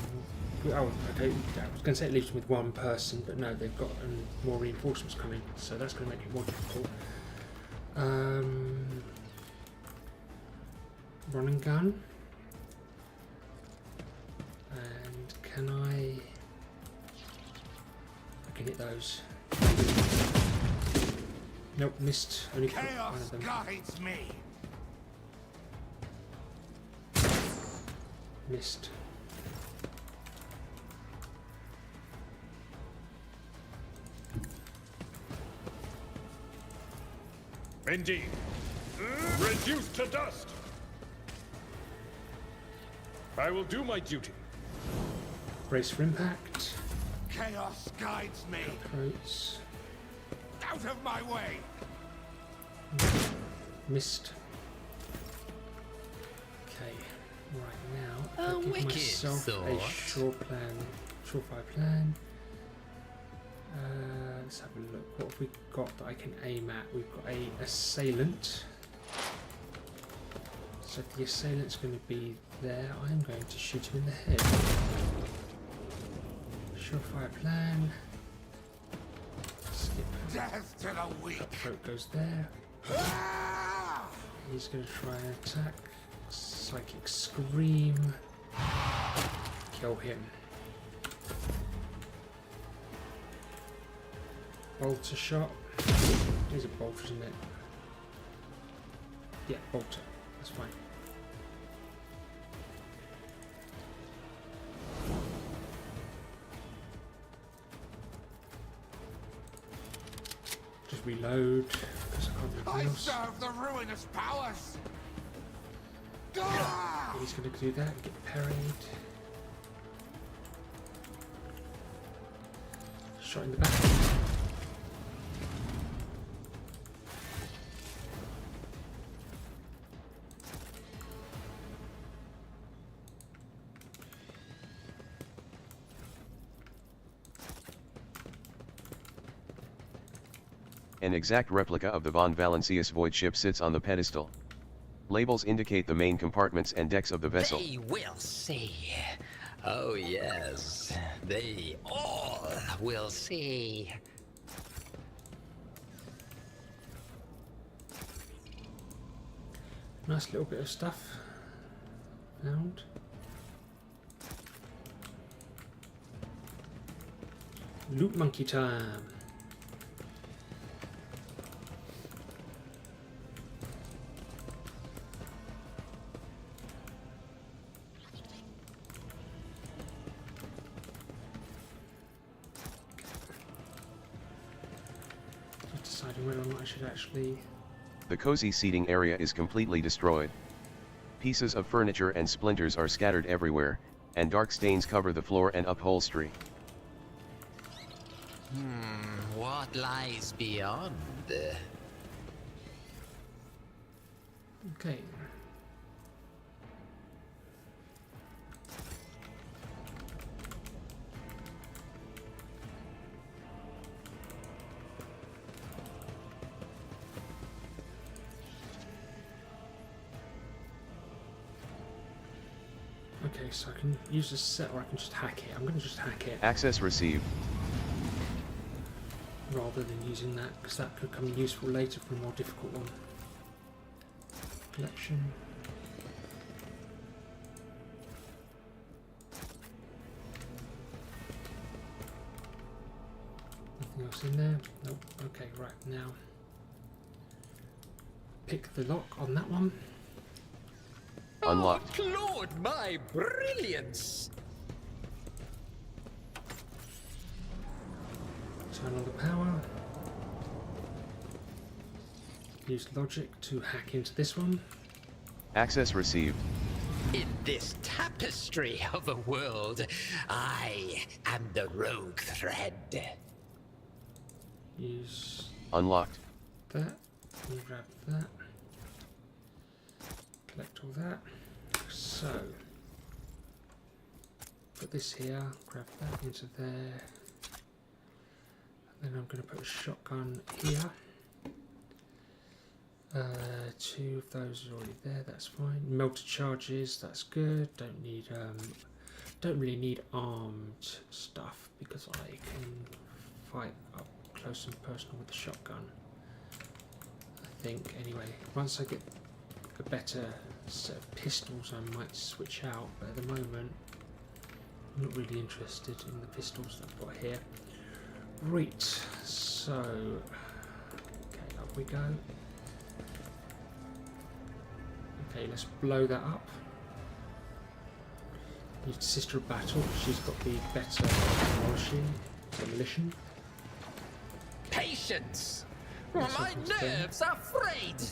Oh, okay. I was going to say it leaves them with one person, but no, they've got more reinforcements coming, so that's going to make it more difficult. Run and gun. And can I can hit those. Nope, missed. Only one of them. Guides me. Missed. Indeed. Reduced to dust. I will do my duty. Brace for impact. Chaos guides me. Approach. Out of my way. Missed. Okay, right now A I'll give wicked myself a thought. surefire plan. Let's have a look. What have we got that I can aim at? We've got a assailant. So if the assailant's going to be there, I'm going to shoot him in the head. Surefire plan. Death to the weak. That throat goes there. He's going to try and attack. Psychic Scream. Kill him. Bolter shot. Here's a bolter, isn't it? Yeah, bolter. That's fine. Just reload because I can't do anything else. serve the ruinous powers. He's going to do that and get parried. Shot in the back. An exact replica of the von Valancius void ship sits on the pedestal. Labels indicate the main compartments and decks of the vessel. They will see. Oh yes, they all will see. Nice little bit of stuff found. Loot monkey time. Deciding whether or not I should actually... The cozy seating area is completely destroyed. Pieces of furniture and splinters are scattered everywhere, and dark stains cover the floor and upholstery. What lies beyond? Okay. Okay, so I can use this set or I can just hack it. I'm going to just hack it. Access received. Rather than using that, because that could come useful later for a more difficult one. Collection. Nothing else in there? Nope. Okay, right, now. Pick the lock on that one. Unlocked. Oh, Lord, my brilliance! Turn on the power. Use logic to hack into this one. Access received. In this tapestry of a world, I am the rogue thread. Use Unlocked. that. And grab that. Collect all that. So, put this here, grab that into there. Then I'm going to put a shotgun here. Two of those are already there. That's fine. Melted charges. That's good. Don't really need armed stuff because I can fight up close and personal with the shotgun. I think. Anyway, once I get a better set of pistols, I might switch out. But at the moment, I'm not really interested in the pistols that I've got here. Right, so, okay, up we go. Okay, let's blow that up. Use Sister of Battle, she's got the better demolition. Patience! My nerves are frayed!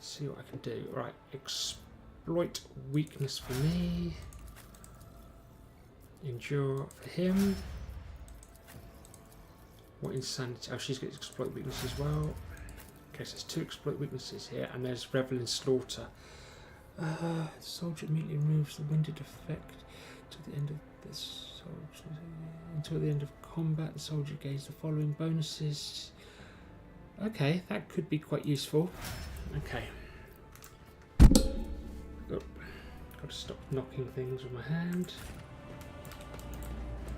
See what I can do. Right, exploit weakness for me. Endure for him. What insanity? Oh, she's got exploit weakness as well. Okay, so there's two exploit weaknesses here, and there's Revel in Slaughter. The soldier immediately removes the winded effect to the end of this soldier. Until the end of combat, the soldier gains the following bonuses. Okay, that could be quite useful. Okay. Oh, got to stop knocking things with my hand.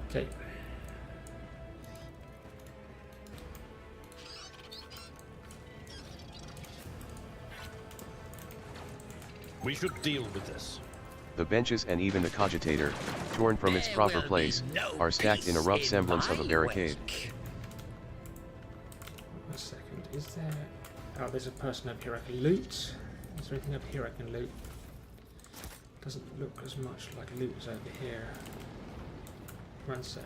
Okay. We should deal with this. The benches and even the cogitator, torn from its proper place, are stacked in a rough semblance of a barricade. A second, is there... Oh, there's a person up here I can loot. Is there anything up here I can loot? Doesn't look as much like loot as over here. One sec.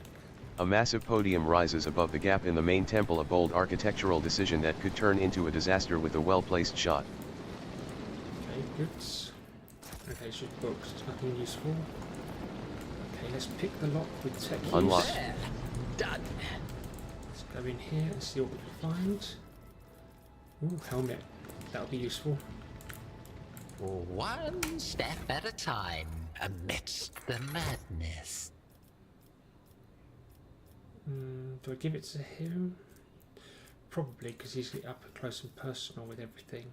A massive podium rises above the gap in the main temple, a bold architectural decision that could turn into a disaster with a well-placed shot. Okay, goods. Okay, it's just books, it's nothing useful. Okay, let's pick the lock with tech use. Unlock. Done. Let's go in here and see what we can find. Ooh, helmet. That'll be useful. One step at a time amidst the madness. Do I give it to him? Probably, because he's up close and personal with everything.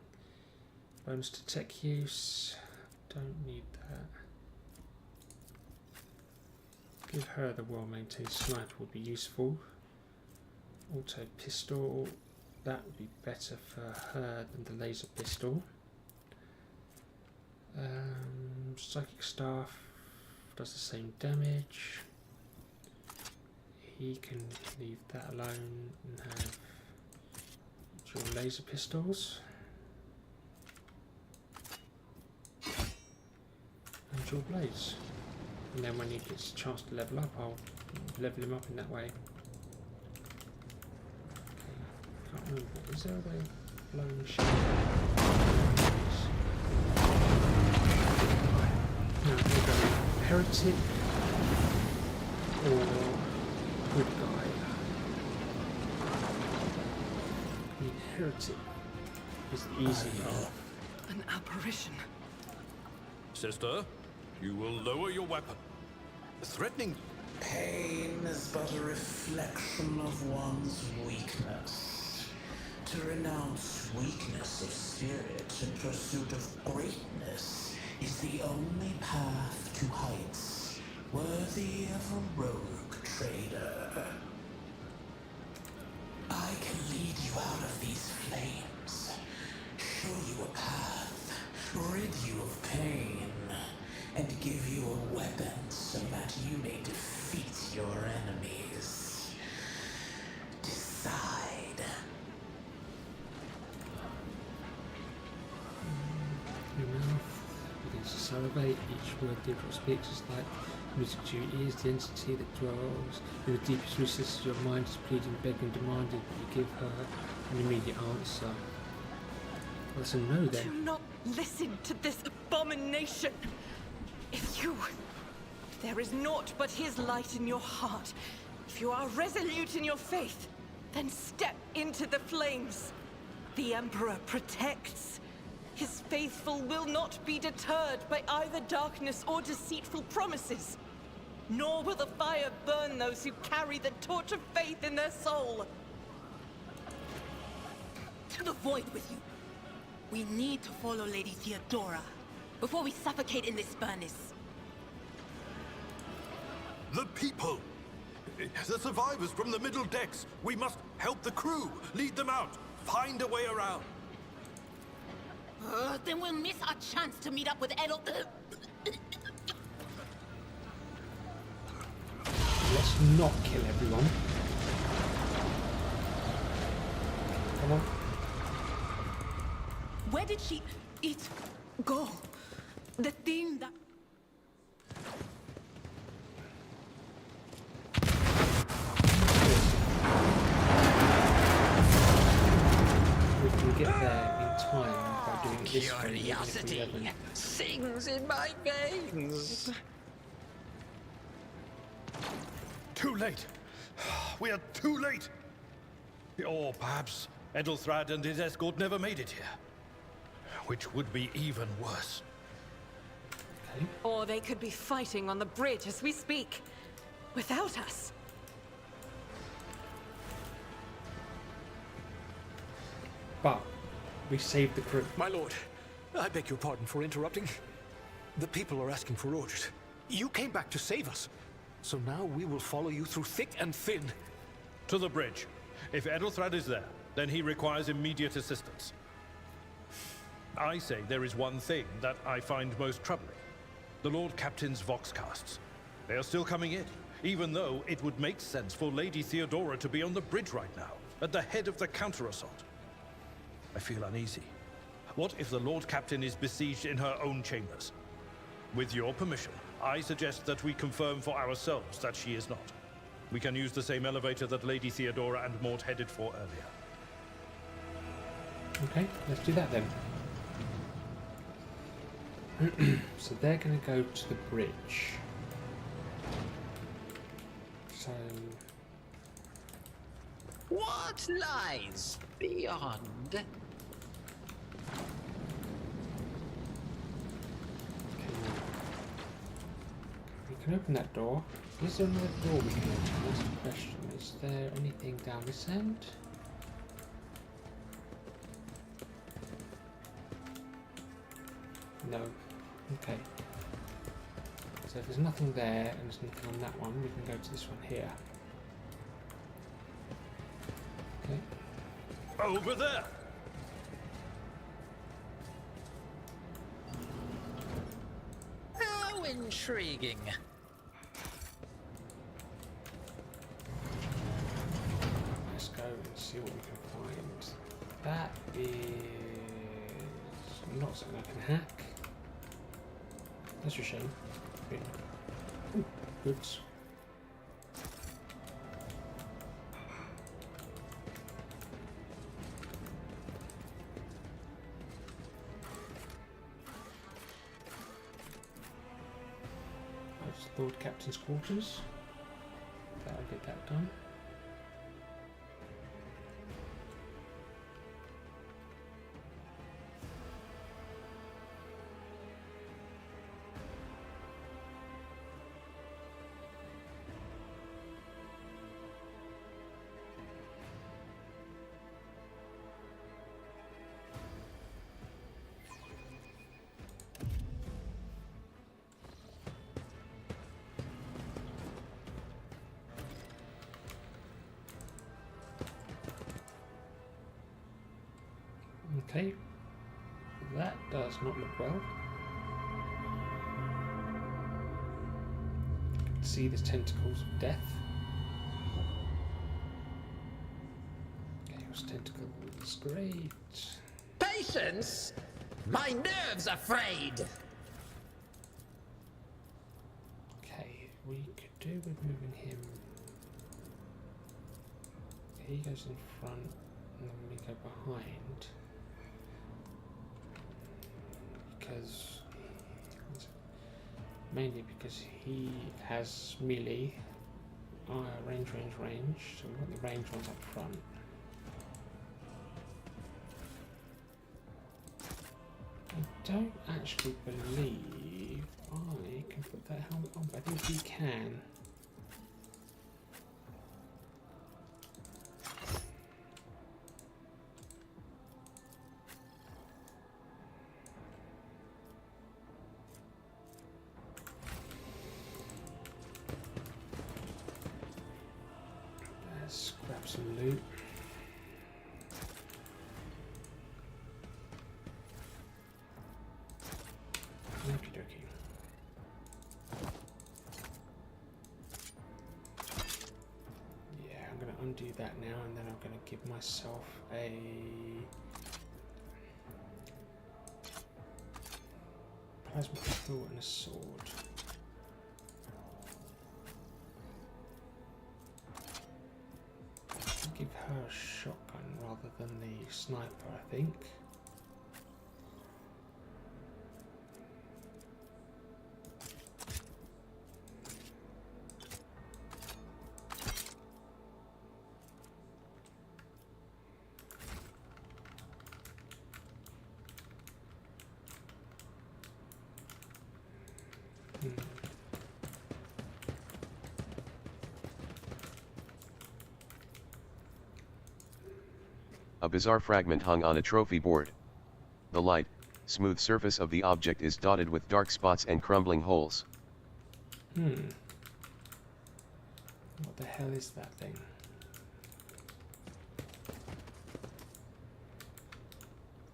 Bonus to tech use. Don't need that. Give her the well-maintained sniper would be useful. Auto pistol. That would be better for her than the laser pistol. Psychic staff does the same damage. He can leave that alone and have dual laser pistols. And dual blades. And then when he gets a chance to level up, I'll level him up in that way. Okay, can't remember. Is there a way of blowing shit? No, we'll go heretic or good guy. I mean, heretic is the easy path. An apparition. Sister, you will lower your weapon. Threatening. Pain is but a reflection of one's weakness. To renounce weakness of spirit in pursuit of greatness is the only path to heights worthy of a rogue trader. I can lead you out of these flames, show you a path, rid you of pain, and give you a weapon so that you may defeat your enemies. Decide. Your mouth begins to salivate. Each word Deirdre speaks is like music to your ears. The entity that dwells in the deepest recesses of your mind is pleading, begging, demanding that you give her an immediate answer. Well, that's a no then. Do not listen to this abomination. If there is naught but his light in your heart, if you are resolute in your faith, then step into the flames. The Emperor protects. His faithful will not be deterred by either darkness or deceitful promises. Nor will the fire burn those who carry the torch of faith in their soul. To the void with you. We need to follow Lady Theodora before we suffocate in this furnace. The people! The survivors from the middle decks! We must help the crew! Lead them out! Find a way around! Then we'll miss our chance to meet up with Edel. Let's not kill everyone. Come on. Where did she... go? The thing that... We can get there in time by doing it this way. Curiosity sings in my veins. Too late. We are too late. Or perhaps Edelthrad and his escort never made it here. Which would be even worse. Okay. Or they could be fighting on the bridge as we speak. Without us. But we saved the crew. My lord, I beg your pardon for interrupting. The people are asking for orders. You came back to save us. So now we will follow you through thick and thin. To the bridge. If Edelthrad is there, then he requires immediate assistance. I say there is one thing that I find most troubling. The Lord Captain's Voxcasts. They are still coming in, even though it would make sense for Lady Theodora to be on the bridge right now, at the head of the counter-assault. I feel uneasy. What if the Lord Captain is besieged in her own chambers? With your permission, I suggest that we confirm for ourselves that she is not. We can use the same elevator that Lady Theodora and Mort headed for earlier. Okay, let's do that then. So they're going to go to the bridge. So... What lies beyond? We can open that door. Is there another door we can open? That's the question. Is there anything down this end? No. Okay. So if there's nothing there and there's nothing on that one, we can go to this one here. Okay. Over there! How intriguing. Let's go and see what we can find. That is not something I can hack. That's a shame. Ooh, goods. That's Lord Captain's quarters. That'll get that done. Okay, that does not look well. You can see the tentacles of death. Chaos tentacles, great. Patience? My nerves are frayed. Okay, we could do with moving him. He goes in front, and then we go behind. Because mainly because he has melee, range, so we want the range ones up front. I don't actually believe I can put that helmet on, but I think he can. Let's grab some loot. Okie dokie. Yeah, I'm going to undo that now, and then I'm going to give myself a plasma pistol and a sword. I'll give her a shotgun rather than the sniper, I think. A bizarre fragment hung on a trophy board. The light, smooth surface of the object is dotted with dark spots and crumbling holes. What the hell is that thing?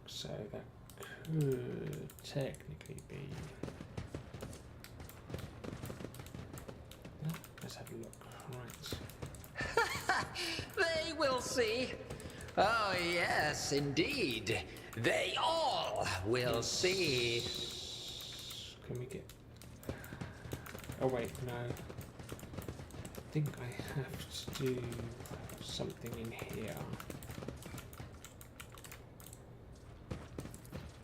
So that could technically be. Well, let's have a look. Right. They will see. Oh, yes, indeed. They all will see. Can we get... Oh wait, no. I think I have to do something in here.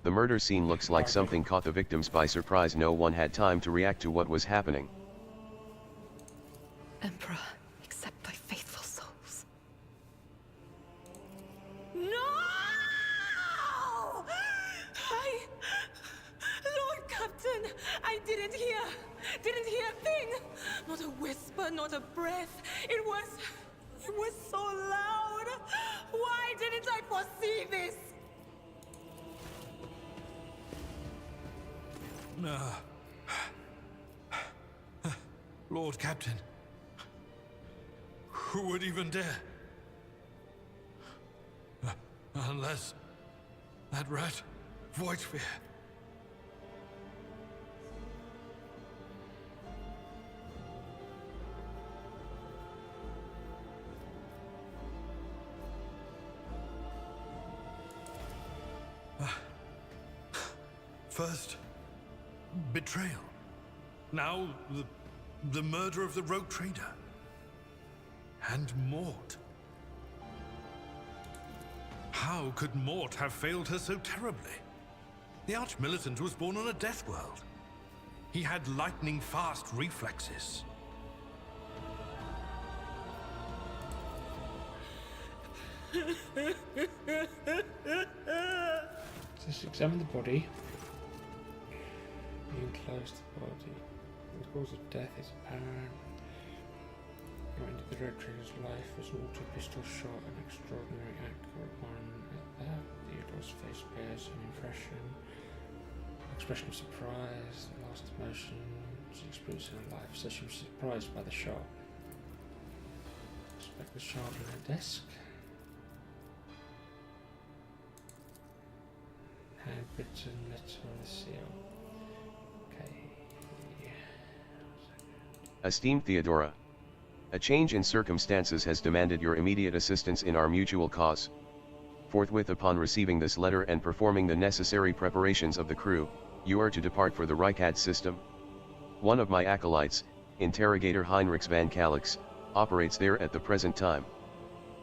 The murder scene looks like something caught the victims by surprise. No one had time to react to what was happening. Emperor, accept thy faithful souls. No! Lord Captain, I didn't hear a thing. Not a whisper, not a breath. It was so loud. Why didn't I foresee this? Lord Captain, who would even dare? Unless that rat, Voidsphere. First, betrayal. Now, the murder of the rogue trader. And Mort. How could Mort have failed her so terribly? The Arch-Militant was born on a death world. He had lightning-fast reflexes. Just examine the body. Enclose the body. The cause of death is apparent. What ended the rogue trader's life was an auto pistol shot, an extraordinary accurate one at that. Theodore's face bears an expression of surprise, the last emotion she experienced in her life, so she was surprised by the shot. Expect the shard on her desk. Handwritten letter on the seal. Okay. Esteemed Theodora, a change in circumstances has demanded your immediate assistance in our mutual cause. Forthwith upon receiving this letter and performing the necessary preparations of the crew, you are to depart for the Reichad system. One of my acolytes, Interrogator Heinrichs van Calix, operates there at the present time.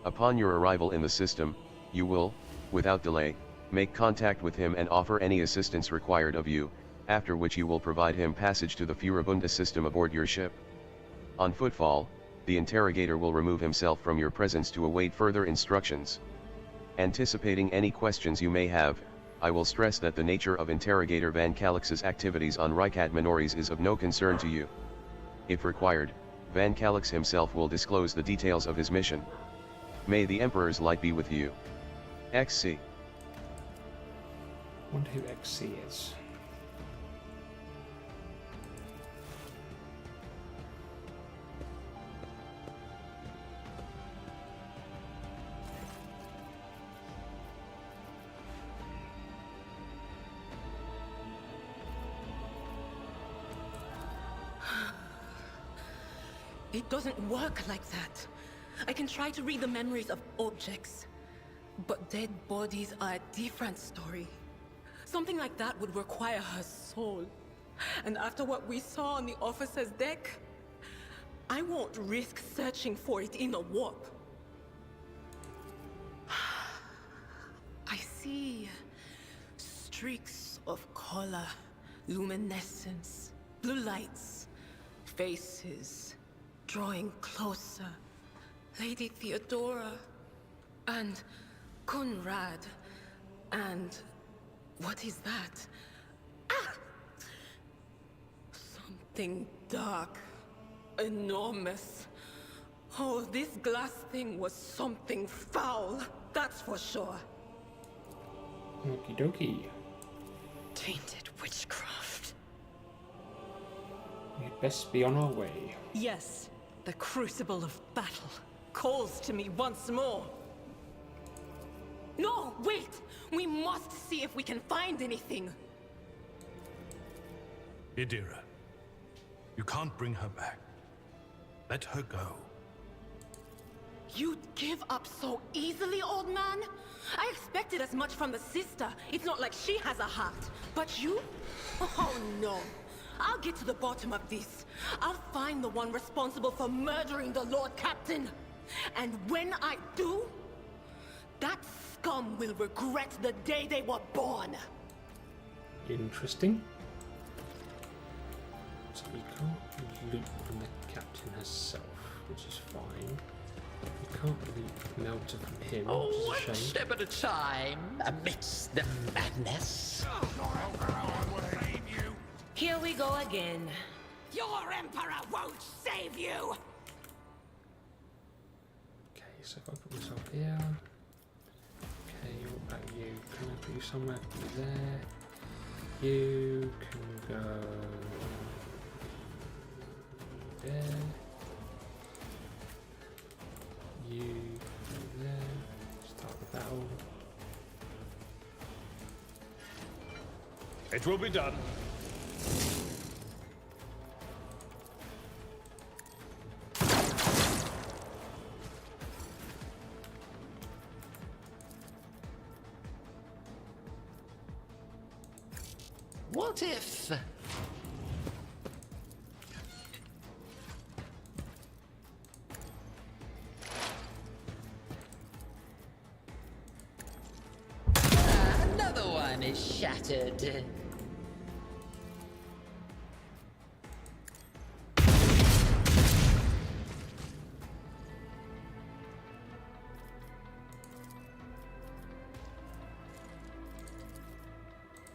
Upon your arrival in the system, you will, without delay, make contact with him and offer any assistance required of you, after which you will provide him passage to the Furibunda system aboard your ship. On footfall, the interrogator will remove himself from your presence to await further instructions. Anticipating any questions you may have, I will stress that the nature of Interrogator Van Calix's activities on Reichad Minories is of no concern to you. If required, Van Calix himself will disclose the details of his mission. May the Emperor's light be with you. XC. Wonder who XC is. It doesn't work like that. I can try to read the memories of objects, but dead bodies are a different story. Something like that would require her soul. And after what we saw on the officer's deck, I won't risk searching for it in a warp. I see streaks of color, luminescence, blue lights, faces, drawing closer. Lady Theodora, and Conrad, and what is that? Ah! Something dark, enormous. Oh, this glass thing was something foul, that's for sure. Okie dokie. Tainted witchcraft. We'd best be on our way. Yes, the crucible of battle calls to me once more. No, wait! We must see if we can find anything. Idira, you can't bring her back. Let her go. You'd give up so easily, old man? I expected as much from the sister. It's not like she has a heart. But you? Oh no. I'll get to the bottom of this. I'll find the one responsible for murdering the Lord Captain. And when I do, that scum will regret the day they were born. Interesting. So we can't loot from the captain herself, which is fine. We can't loot Melter from him, which is a One shame. step at a time, amidst the madness. Here we go again. Your Emperor won't save you! Okay, so if I put myself here. Okay, what about you? Can I put you somewhere there? You can go there. You go there. Start the battle. It will be done. What if... Another one is shattered.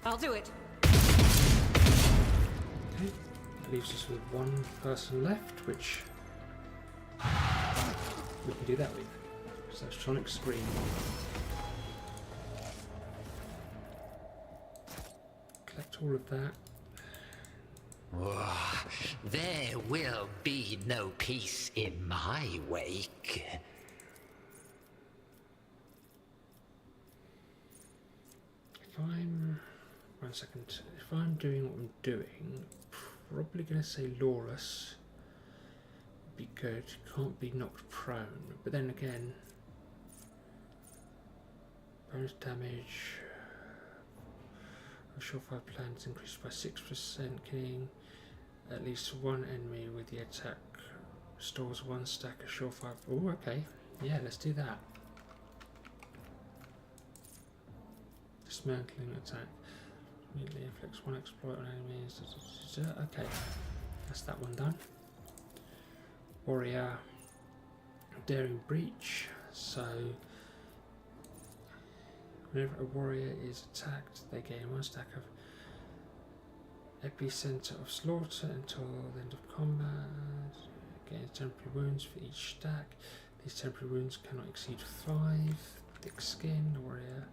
I'll do it. Okay, that leaves us with one person left, which we can do that with. So Sonic Scream. Collect all of that. Oh, there will be no peace in my wake. If I'm... one second. If I'm doing what I'm doing, probably going to say Lawless would be good. Can't be knocked prone. But then again, bonus damage. Surefire plans increased by 6%, killing at least one enemy with the attack. Restores one stack of surefire. Oh, okay. Yeah, let's do that. Dismantling attack. Immediately inflicts one exploit on enemies. Okay, that's that one done. Warrior. Daring Breach. So, whenever a warrior is attacked, they gain one stack of Epicenter of Slaughter until the end of combat. Gains temporary wounds for each stack. These temporary wounds cannot exceed 5. Thick Skin. The warrior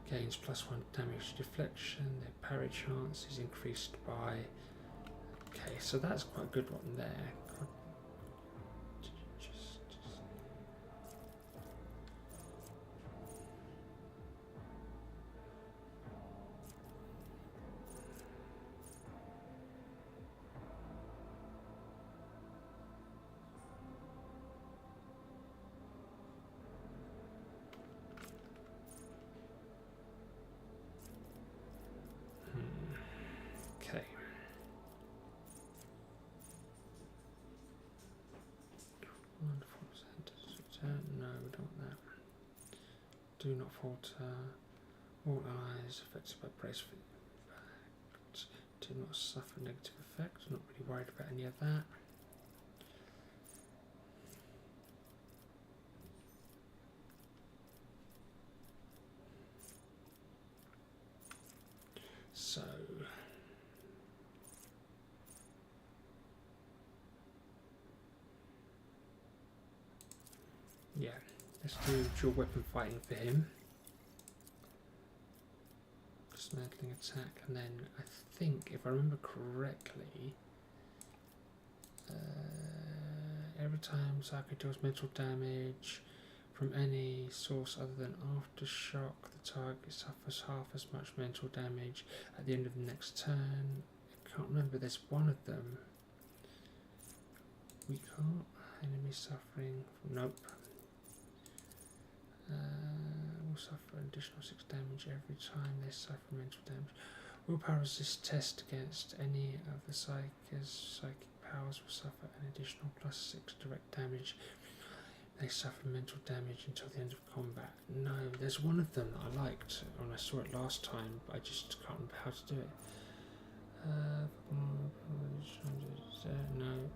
gains +1 damage deflection. Their parry chance is increased by... Okay, so that's quite a good one there. Okay. No, we don't want that. Do not falter. All allies affected by brace effect do not suffer negative effects. Not really worried about any of that. So yeah, let's do dual weapon fighting for him. Dismantling attack, and then I think, if I remember correctly, every time Saki deals mental damage from any source other than aftershock. The target suffers half as much mental damage at the end of the next turn. I can't remember, there's one of them. We can't. Enemy suffering. Nope. Will suffer an additional 6 damage every time they suffer mental damage. Willpower resist test against any of the psychic powers will suffer an additional +6 direct damage. They suffer mental damage until the end of combat. No, there's one of them that I liked when I saw it last time, but I just can't remember how to do it. No.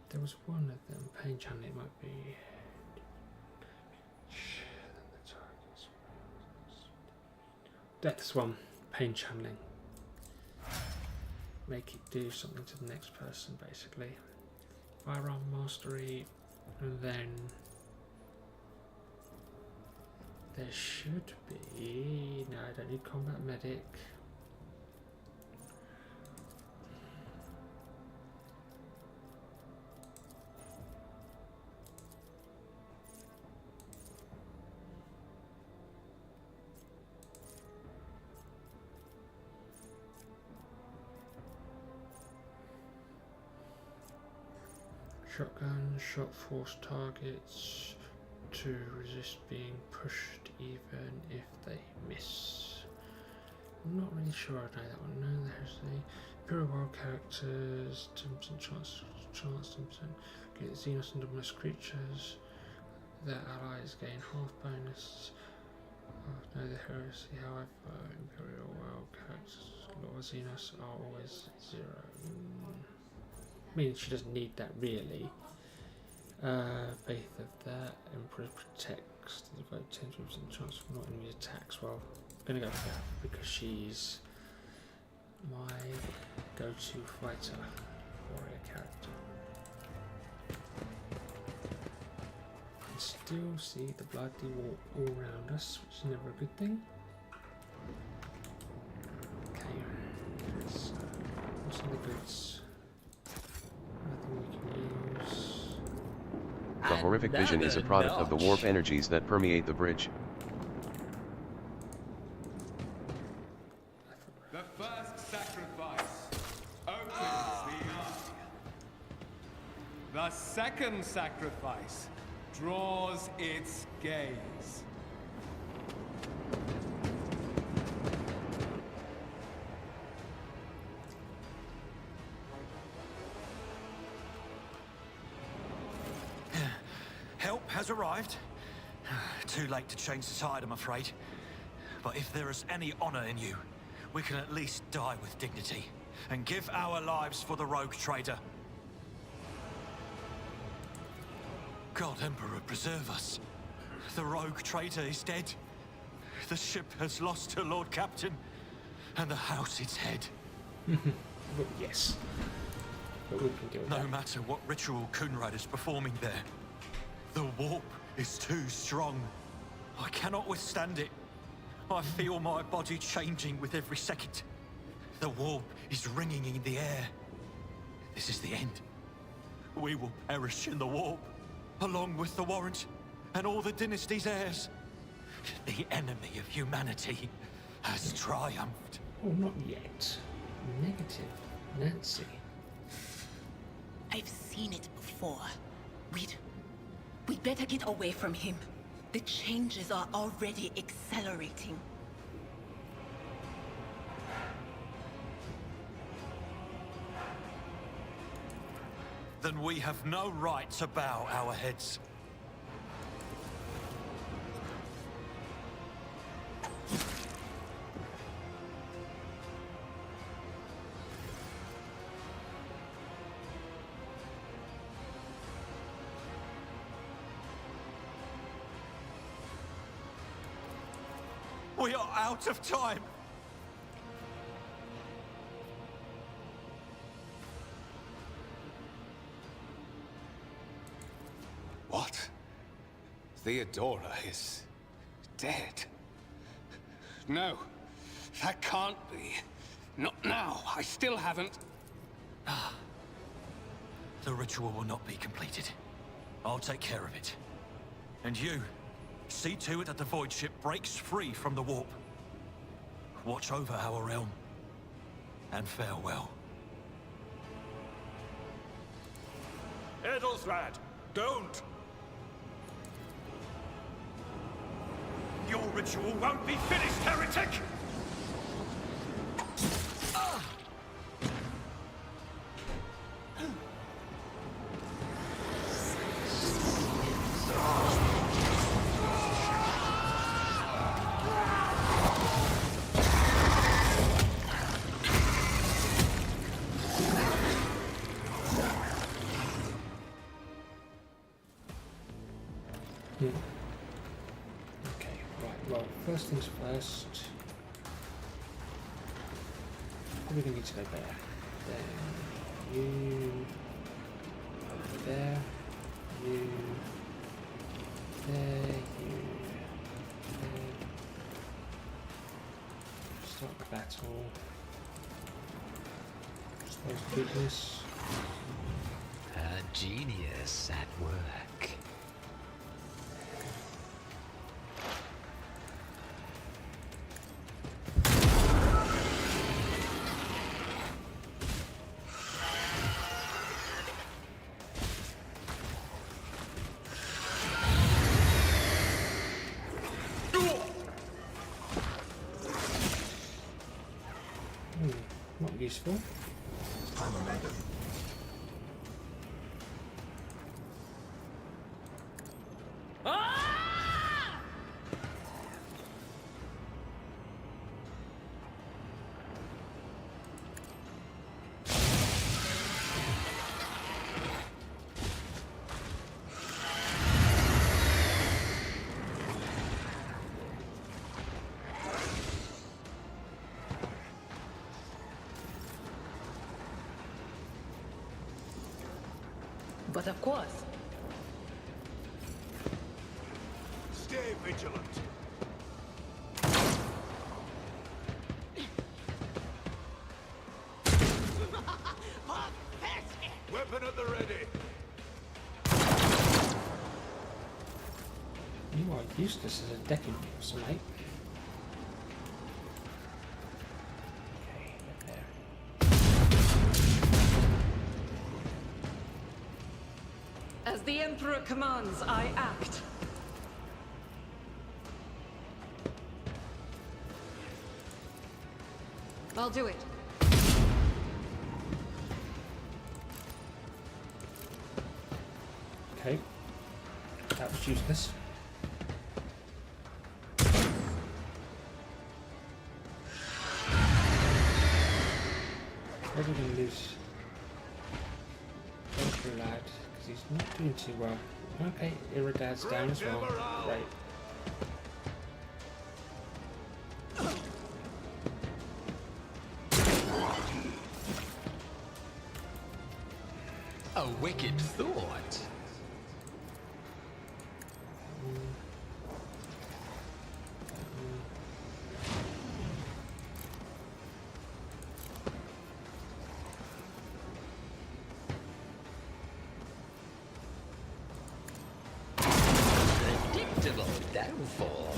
There was one of them, pain channel, it might be. Death's one, pain channeling. Make it do something to the next person, basically. Firearm mastery, and then there should be. No, I don't need combat medic. Shotgun, shot force targets to resist being pushed even if they miss. I'm not really sure I know that one. No, there's the Imperial World characters, 10% chance, 10% get Xenos and Dominus creatures. Their allies gain half bonus. Oh, no, the heresy, however, Imperial World characters, Lord Xenos are always 0. I mean, she doesn't need that really. Faith of that, Emperor protects, devote 10% chance for not enemy attacks. Well, I'm gonna go for that because she's my go-to fighter, warrior character. You can still see the bloody wall all around us, which is never a good thing. Okay, so what's in the goods? The horrific vision is a product of the warp energies that permeate the bridge. The first sacrifice opens the eye. The second sacrifice draws its gaze. Help has arrived. Too late to change the tide, I'm afraid. But if there is any honor in you, we can at least die with dignity and give our lives for the rogue trader. God Emperor, preserve us. The rogue traitor is dead. The ship has lost her Lord Captain, and the house its head. Well, yes. But we can deal with No that. matter what ritual Kunrad is performing there, the warp is too strong. I cannot withstand it. I feel my body changing with every second. The warp is ringing in the air. This is the end. We will perish in the warp, along with the Warrant and all the dynasty's heirs. The enemy of humanity has triumphed. Oh, not yet. Negative, Nancy. I've seen it before. We'd better get away from him. The changes are already accelerating. Then we have no right to bow our heads. We are out of time. What? Theodora is dead. No. That can't be. Not now. I still haven't... The ritual will not be completed. I'll take care of it. And you, see to it that the void ship breaks free from the warp. Watch over our realm. And farewell. Edelstrad, don't! Your ritual won't be finished, heretic! Okay, right, well, first things first. Probably gonna need to go there. Then you over there. You there, you there. Start the battle. Supposed weakness. A genius at work. Not useful. But of course. Stay vigilant. Weapon at the ready. You are useless as a decking force, mate. Okay, there. As the Emperor commands, I act. I'll do it. Okay. That was useless. Probably going to lose the lad because he's not doing too well. Okay, Iridad's down as well. Great. A wicked thought. Predictable downfall.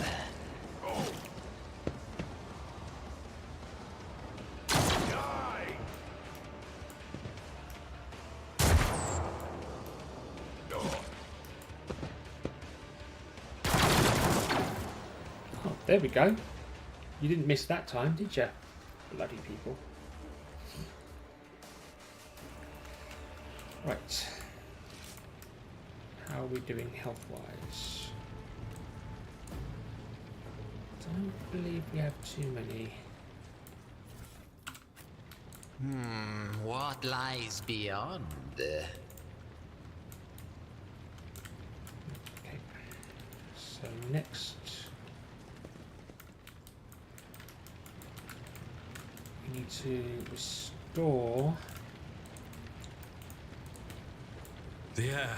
Oh, there we go. You didn't miss that time, did you? Bloody people. Right. How are we doing health-wise? Don't believe we have too many. What lies beyond? Okay. So next, we need to restore. The air.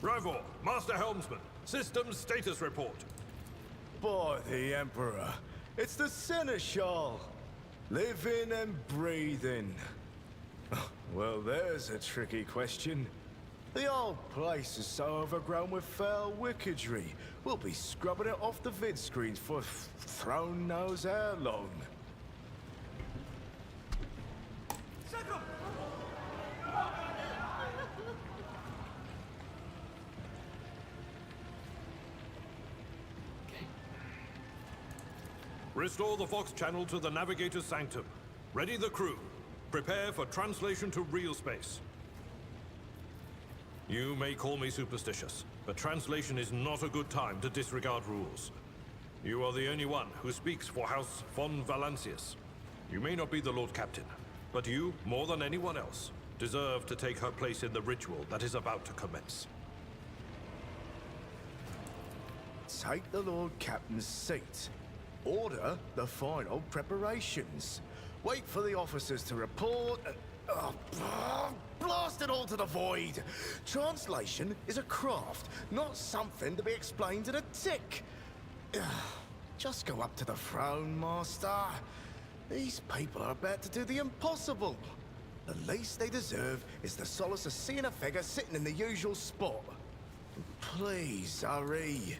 Rivor, Master Helmsman, systems status report. By the Emperor, It's the Seneschal. Living and breathing. Well, there's a tricky question. The old place is so overgrown with foul wickedry. We'll be scrubbing it off the vid screens for throne knows how long. Restore the Vox channel to the Navigator's Sanctum. Ready the crew. Prepare for translation to real space. You may call me superstitious, but translation is not a good time to disregard rules. You are the only one who speaks for House von Valancius. You may not be the Lord Captain, but you, more than anyone else, deserve to take her place in the ritual that is about to commence. Take the Lord Captain's seat. Order the final preparations. Wait for the officers to report and... blast it all to the void! Translation is a craft, not something to be explained in a tick. Just go up to the throne, Master. These people are about to do the impossible. The least they deserve is the solace of seeing a figure sitting in the usual spot. Please, hurry.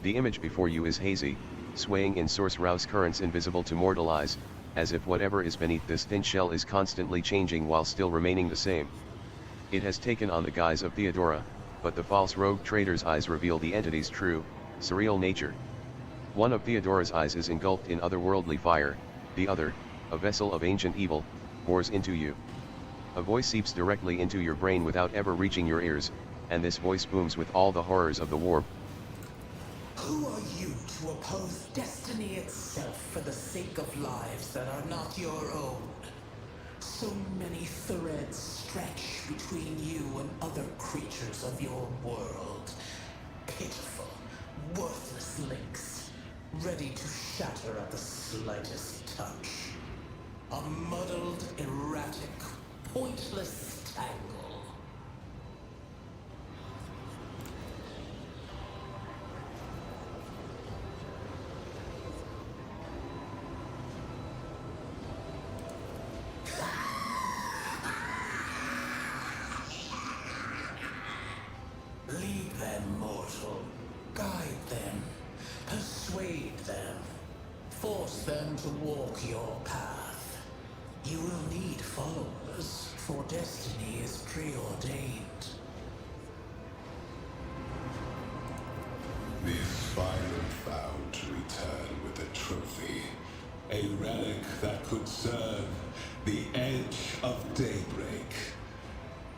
The image before you is hazy, swaying in source rouse currents invisible to mortal eyes, as if whatever is beneath this thin shell is constantly changing while still remaining the same. It has taken on the guise of Theodora, but the false rogue trader's eyes reveal the entity's true, surreal nature. One of Theodora's eyes is engulfed in otherworldly fire, the other, a vessel of ancient evil, pours into you. A voice seeps directly into your brain without ever reaching your ears, and this voice booms with all the horrors of the warp. Who are you to oppose destiny itself for the sake of lives that are not your own? So many threads stretch between you and other creatures of your world. Pitiful, worthless links, ready to shatter at the slightest touch. A muddled, erratic, pointless tangle. Lead them, mortal. Guide them. Persuade them. Force them to walk your path. You will need followers, for destiny is preordained. The aspirant vowed to return with a trophy. A relic that could serve the edge of daybreak.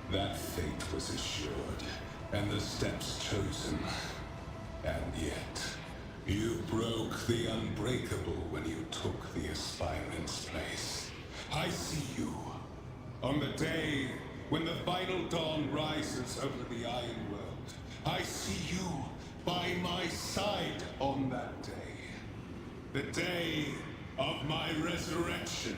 That fate was assured, and the steps chosen. And yet, you broke the unbreakable when you took the aspirant's place. I see you. On the day when the final dawn rises over the Iron World, I see you by my side on that day. The day of my resurrection.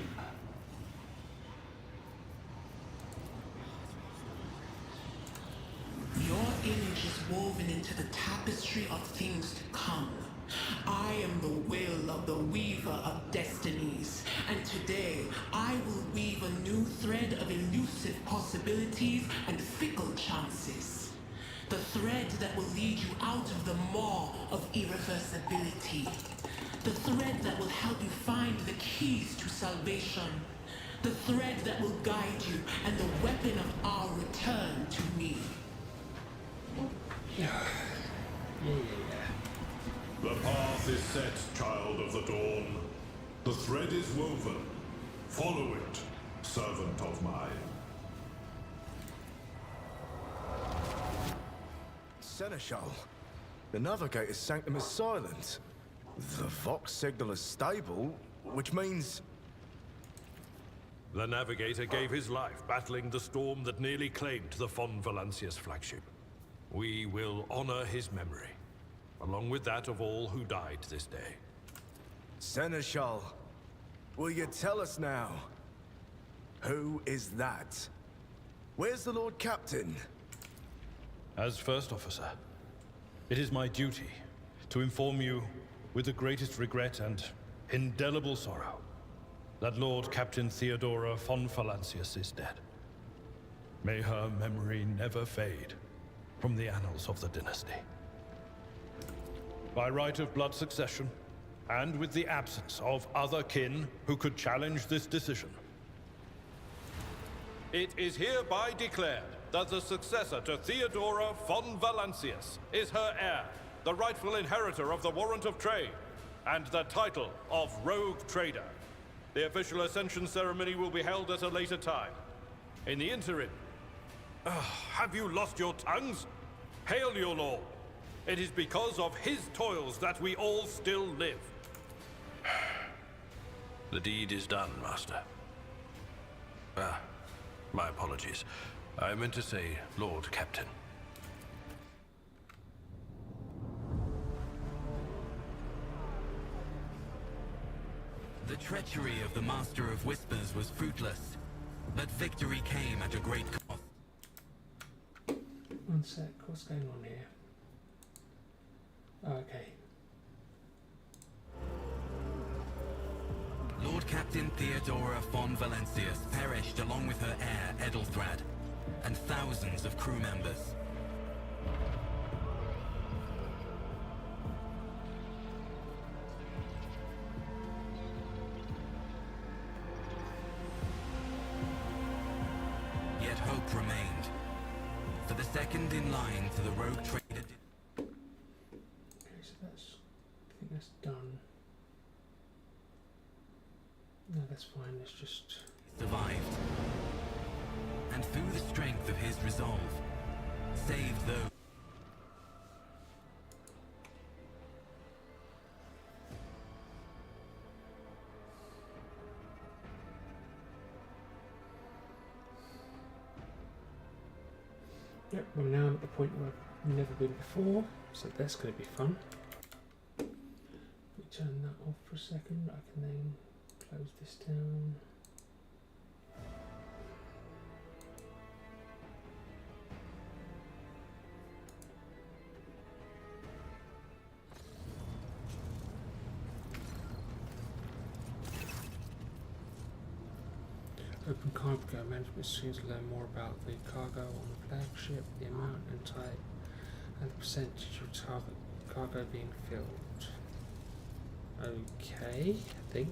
Your image is woven into the tapestry of things to come. I am the will of the weaver of destinies, and today I will weave a new thread of elusive possibilities and fickle chances. The thread that will lead you out of the maw of irreversibility. The thread that will help you find the keys to salvation. The thread that will guide you and the weapon of our return to me. The path is set, child of the dawn. The thread is woven. Follow it, servant of mine. Seneschal, the Navigator's Sanctum is silent. The Vox signal is stable, which means... The Navigator gave his life battling the storm that nearly claimed the Von Valancius flagship. We will honor his memory, along with that of all who died this day. Seneschal, will you tell us now? Who is that? Where's the Lord Captain? As First Officer, it is my duty to inform you, with the greatest regret and indelible sorrow, that Lord Captain Theodora von Valancius is dead. May her memory never fade from the annals of the dynasty. By right of blood succession, and with the absence of other kin who could challenge this decision, it is hereby declared that the successor to Theodora von Valancius is her heir, the rightful inheritor of the Warrant of Trade, and the title of Rogue Trader. The official ascension ceremony will be held at a later time. In the interim, have you lost your tongues? Hail your lord. It is because of his toils that we all still live. The deed is done, Master. My apologies. I meant to say Lord Captain. The treachery of the Master of Whispers was fruitless, but victory came at a great cost. One sec, what's going on here? Oh, okay. Lord Captain Theodora von Valancius perished along with her heir, Edelthrad, and thousands of crew members. Yet hope remained. For the second in line to the Rogue Trader... Okay, so that's... I think that's done. No, that's fine, let's just... survived. And through the strength of his resolve, saved those... Yep, well now I'm at the point where I've never been before, so that's going to be fun. If we turn that off for a second, I can then close this down. Open cargo management soon to learn more about the cargo on the flagship, the amount and type, and the percentage of target cargo being filled. Okay, I think.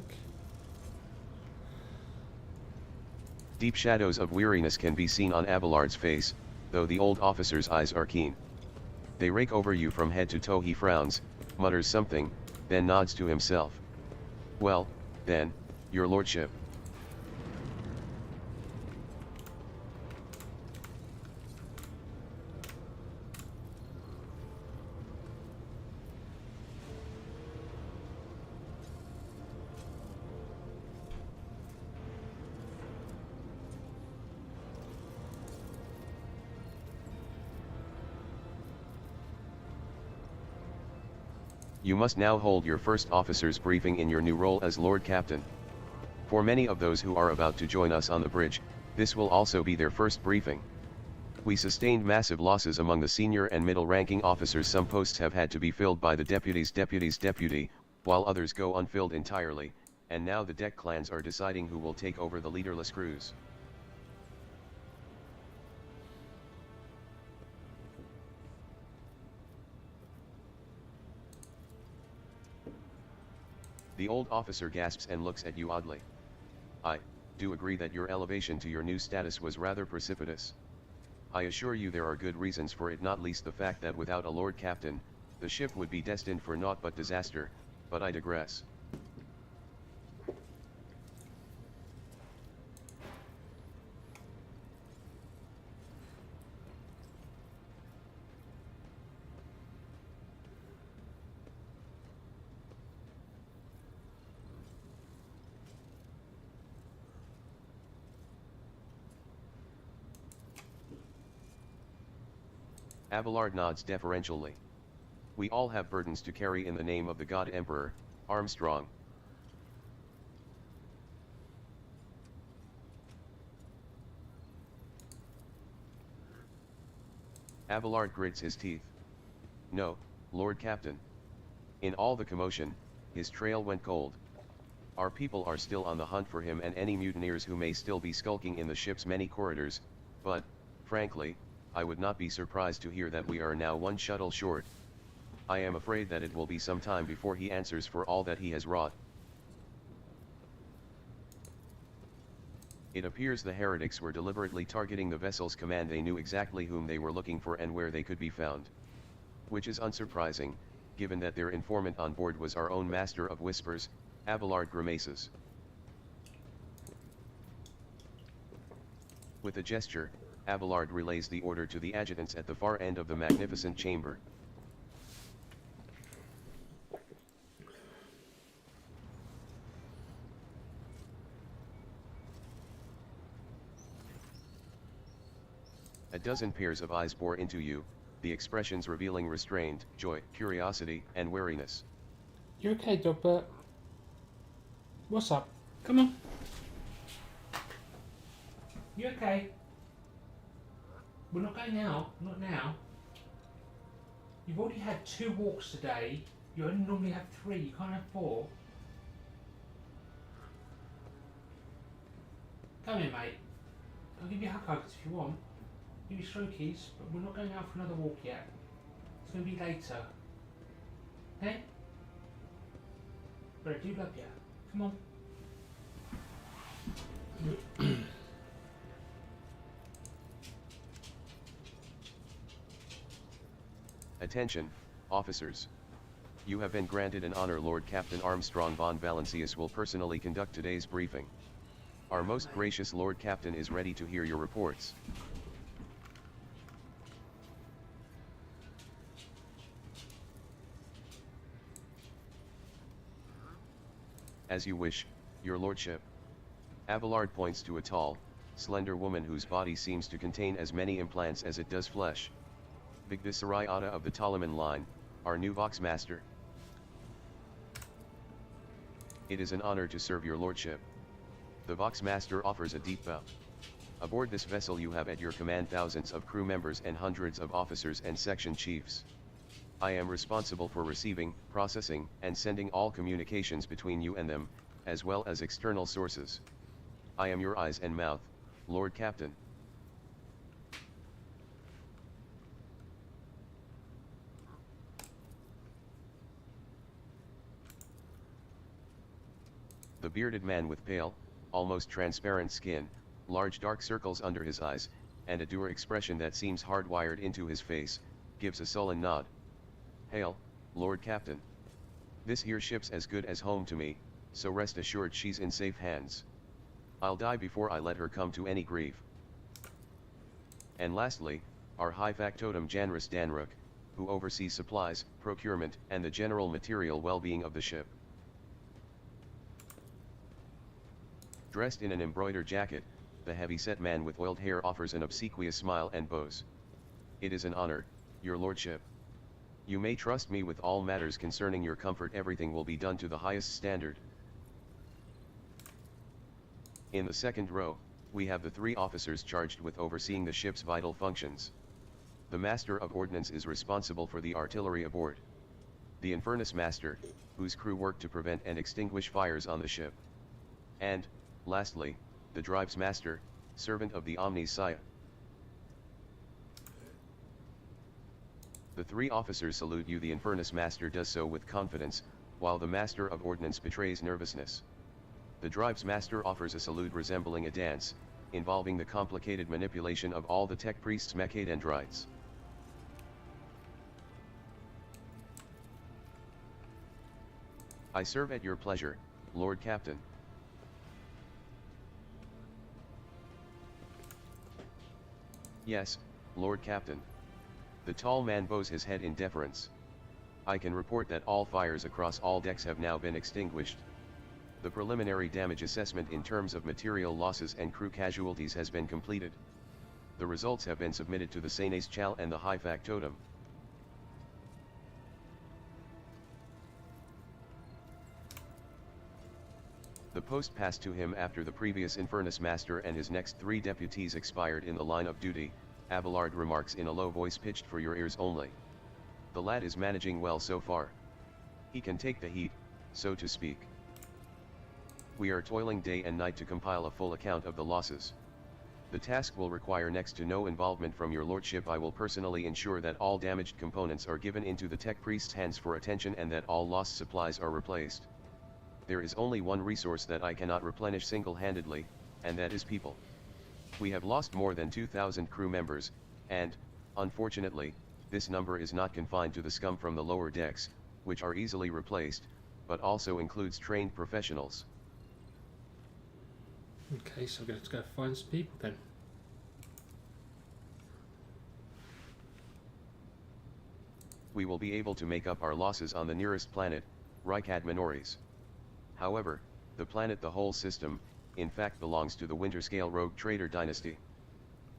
Deep shadows of weariness can be seen on Abelard's face, though the old officer's eyes are keen. They rake over you from head to toe. He frowns, mutters something, then nods to himself. Well, then, your lordship. You must now hold your first officer's briefing in your new role as Lord Captain. For many of those who are about to join us on the bridge, this will also be their first briefing. We sustained massive losses among the senior and middle-ranking officers. Some posts have had to be filled by the deputy, while others go unfilled entirely, and now the deck clans are deciding who will take over the leaderless crews. The old officer gasps and looks at you oddly. I do agree that your elevation to your new status was rather precipitous. I assure you there are good reasons for it, not least the fact that without a Lord Captain, the ship would be destined for naught but disaster, but I digress. Abelard nods deferentially. We all have burdens to carry in the name of the God Emperor, Armstrong. Abelard grits his teeth. No, Lord Captain. In all the commotion, his trail went cold. Our people are still on the hunt for him and any mutineers who may still be skulking in the ship's many corridors, but, frankly, I would not be surprised to hear that we are now one shuttle short. I am afraid that it will be some time before he answers for all that he has wrought. It appears the heretics were deliberately targeting the vessel's command. They knew exactly whom they were looking for and where they could be found. Which is unsurprising, given that their informant on board was our own Master of Whispers, Abelard grimaces. With a gesture, Abelard relays the order to the adjutants at the far end of the magnificent chamber. A dozen pairs of eyes bore into you, the expressions revealing restraint, joy, curiosity, and wariness. You okay, Dogbert? What's up? Come on. You okay? We're not going out. Not now. You've already had 2 walks today. You only normally have 3. You can't have 4. Come here, mate. I'll give you hugs if you want. Give you strokies, but we're not going out for another walk yet. It's going to be later. Hey? But I do love you. Come on. Attention, officers. You have been granted an honor. Lord Captain Armstrong von Valancius will personally conduct today's briefing. Our most gracious Lord Captain is ready to hear your reports. As you wish, your lordship. Abelard points to a tall, slender woman whose body seems to contain as many implants as it does flesh. Vigdisariata of the Ptoleman line, our new Voxmaster. It is an honor to serve your lordship. The Voxmaster offers a deep bow. Aboard this vessel you have at your command thousands of crew members and hundreds of officers and section chiefs. I am responsible for receiving, processing, and sending all communications between you and them, as well as external sources. I am your eyes and mouth, Lord Captain. The bearded man with pale, almost transparent skin, large dark circles under his eyes, and a dour expression that seems hardwired into his face, gives a sullen nod. Hail, Lord Captain. This here ship's as good as home to me, so rest assured she's in safe hands. I'll die before I let her come to any grief. And lastly, our high factotum Janrus Danruk, who oversees supplies, procurement, and the general material well-being of the ship. Dressed in an embroidered jacket, the heavy-set man with oiled hair offers an obsequious smile and bows. It is an honor, your lordship. You may trust me with all matters concerning your comfort. Everything will be done to the highest standard. In the second row, we have the 3 officers charged with overseeing the ship's vital functions. The Master of Ordnance is responsible for the artillery aboard. The Infernus Master, whose crew work to prevent and extinguish fires on the ship. And, lastly, the Drives Master, servant of the Omnissiah. The 3 officers salute you. The Infernus Master does so with confidence, while the Master of Ordnance betrays nervousness. The Drives Master offers a salute resembling a dance, involving the complicated manipulation of all the tech priests' mechadendrites. I serve at your pleasure, Lord Captain. Yes, Lord Captain. The tall man bows his head in deference. I can report that all fires across all decks have now been extinguished. The preliminary damage assessment in terms of material losses and crew casualties has been completed. The results have been submitted to the Senes Chal and the High Factotum. The post passed to him after the previous Infernus Master and his next 3 deputies expired in the line of duty, Abelard remarks in a low voice pitched for your ears only. The lad is managing well so far. He can take the heat, so to speak. We are toiling day and night to compile a full account of the losses. The task will require next to no involvement from your lordship. I will personally ensure that all damaged components are given into the tech priest's hands for attention and that all lost supplies are replaced. There is only one resource that I cannot replenish single-handedly, and that is people. We have lost more than 2,000 crew members, and, unfortunately, this number is not confined to the scum from the lower decks, which are easily replaced, but also includes trained professionals. Okay, so we're going to have to go find some people then. We will be able to make up our losses on the nearest planet, Rykad Minoris. However, the planet, the whole system, in fact belongs to the Winterscale Rogue Trader dynasty.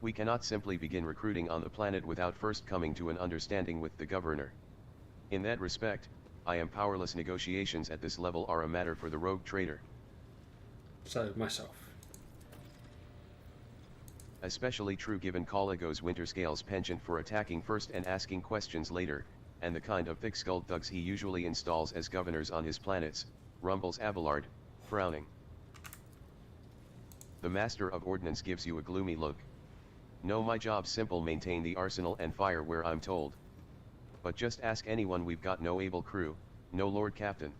We cannot simply begin recruiting on the planet without first coming to an understanding with the governor. In that respect, I am powerless. Negotiations at this level are a matter for the Rogue Trader. So, myself. Especially true given Coligo's Winterscale's penchant for attacking first and asking questions later, and the kind of thick-skulled thugs he usually installs as governors on his planets, rumbles Abelard, frowning. The Master of Ordnance gives you a gloomy look. No, my job's simple, maintain the arsenal and fire where I'm told. But just ask anyone, we've got no able crew, no Lord Captain.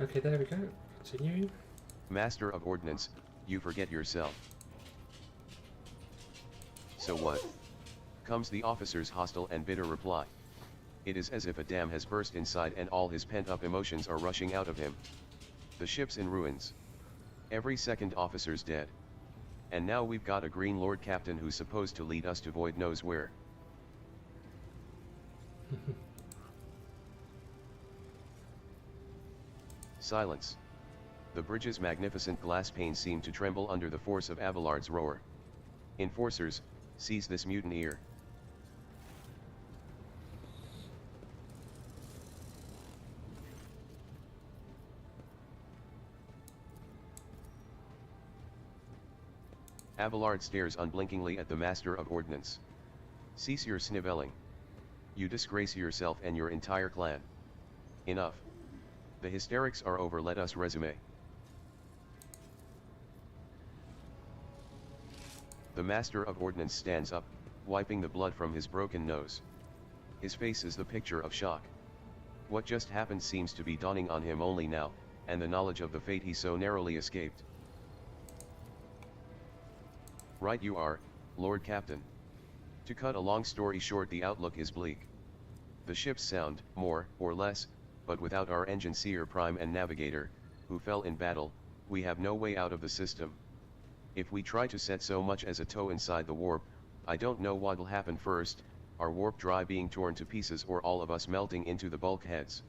Okay, there we go. Continuing. Master of Ordnance, you forget yourself. So what? Comes the officer's hostile and bitter reply. It is as if a dam has burst inside and all his pent-up emotions are rushing out of him. The ship's in ruins. Every second officer's dead. And now we've got a green Lord Captain who's supposed to lead us to void knows where. Silence. The bridge's magnificent glass panes seem to tremble under the force of Abelard's roar. Enforcers, seize this mutineer. Abelard stares unblinkingly at the Master of Ordnance. Cease your snivelling. You disgrace yourself and your entire clan. Enough. The hysterics are over, let us resume. The Master of Ordnance stands up, wiping the blood from his broken nose. His face is the picture of shock. What just happened seems to be dawning on him only now, and the knowledge of the fate he so narrowly escaped. Right you are, Lord Captain. To cut a long story short, the outlook is bleak. The ship's sound, more or less, but without our engine seer prime and navigator, who fell in battle, we have no way out of the system. If we try to set so much as a toe inside the warp, I don't know what'll happen first, our warp drive being torn to pieces or all of us melting into the bulkheads.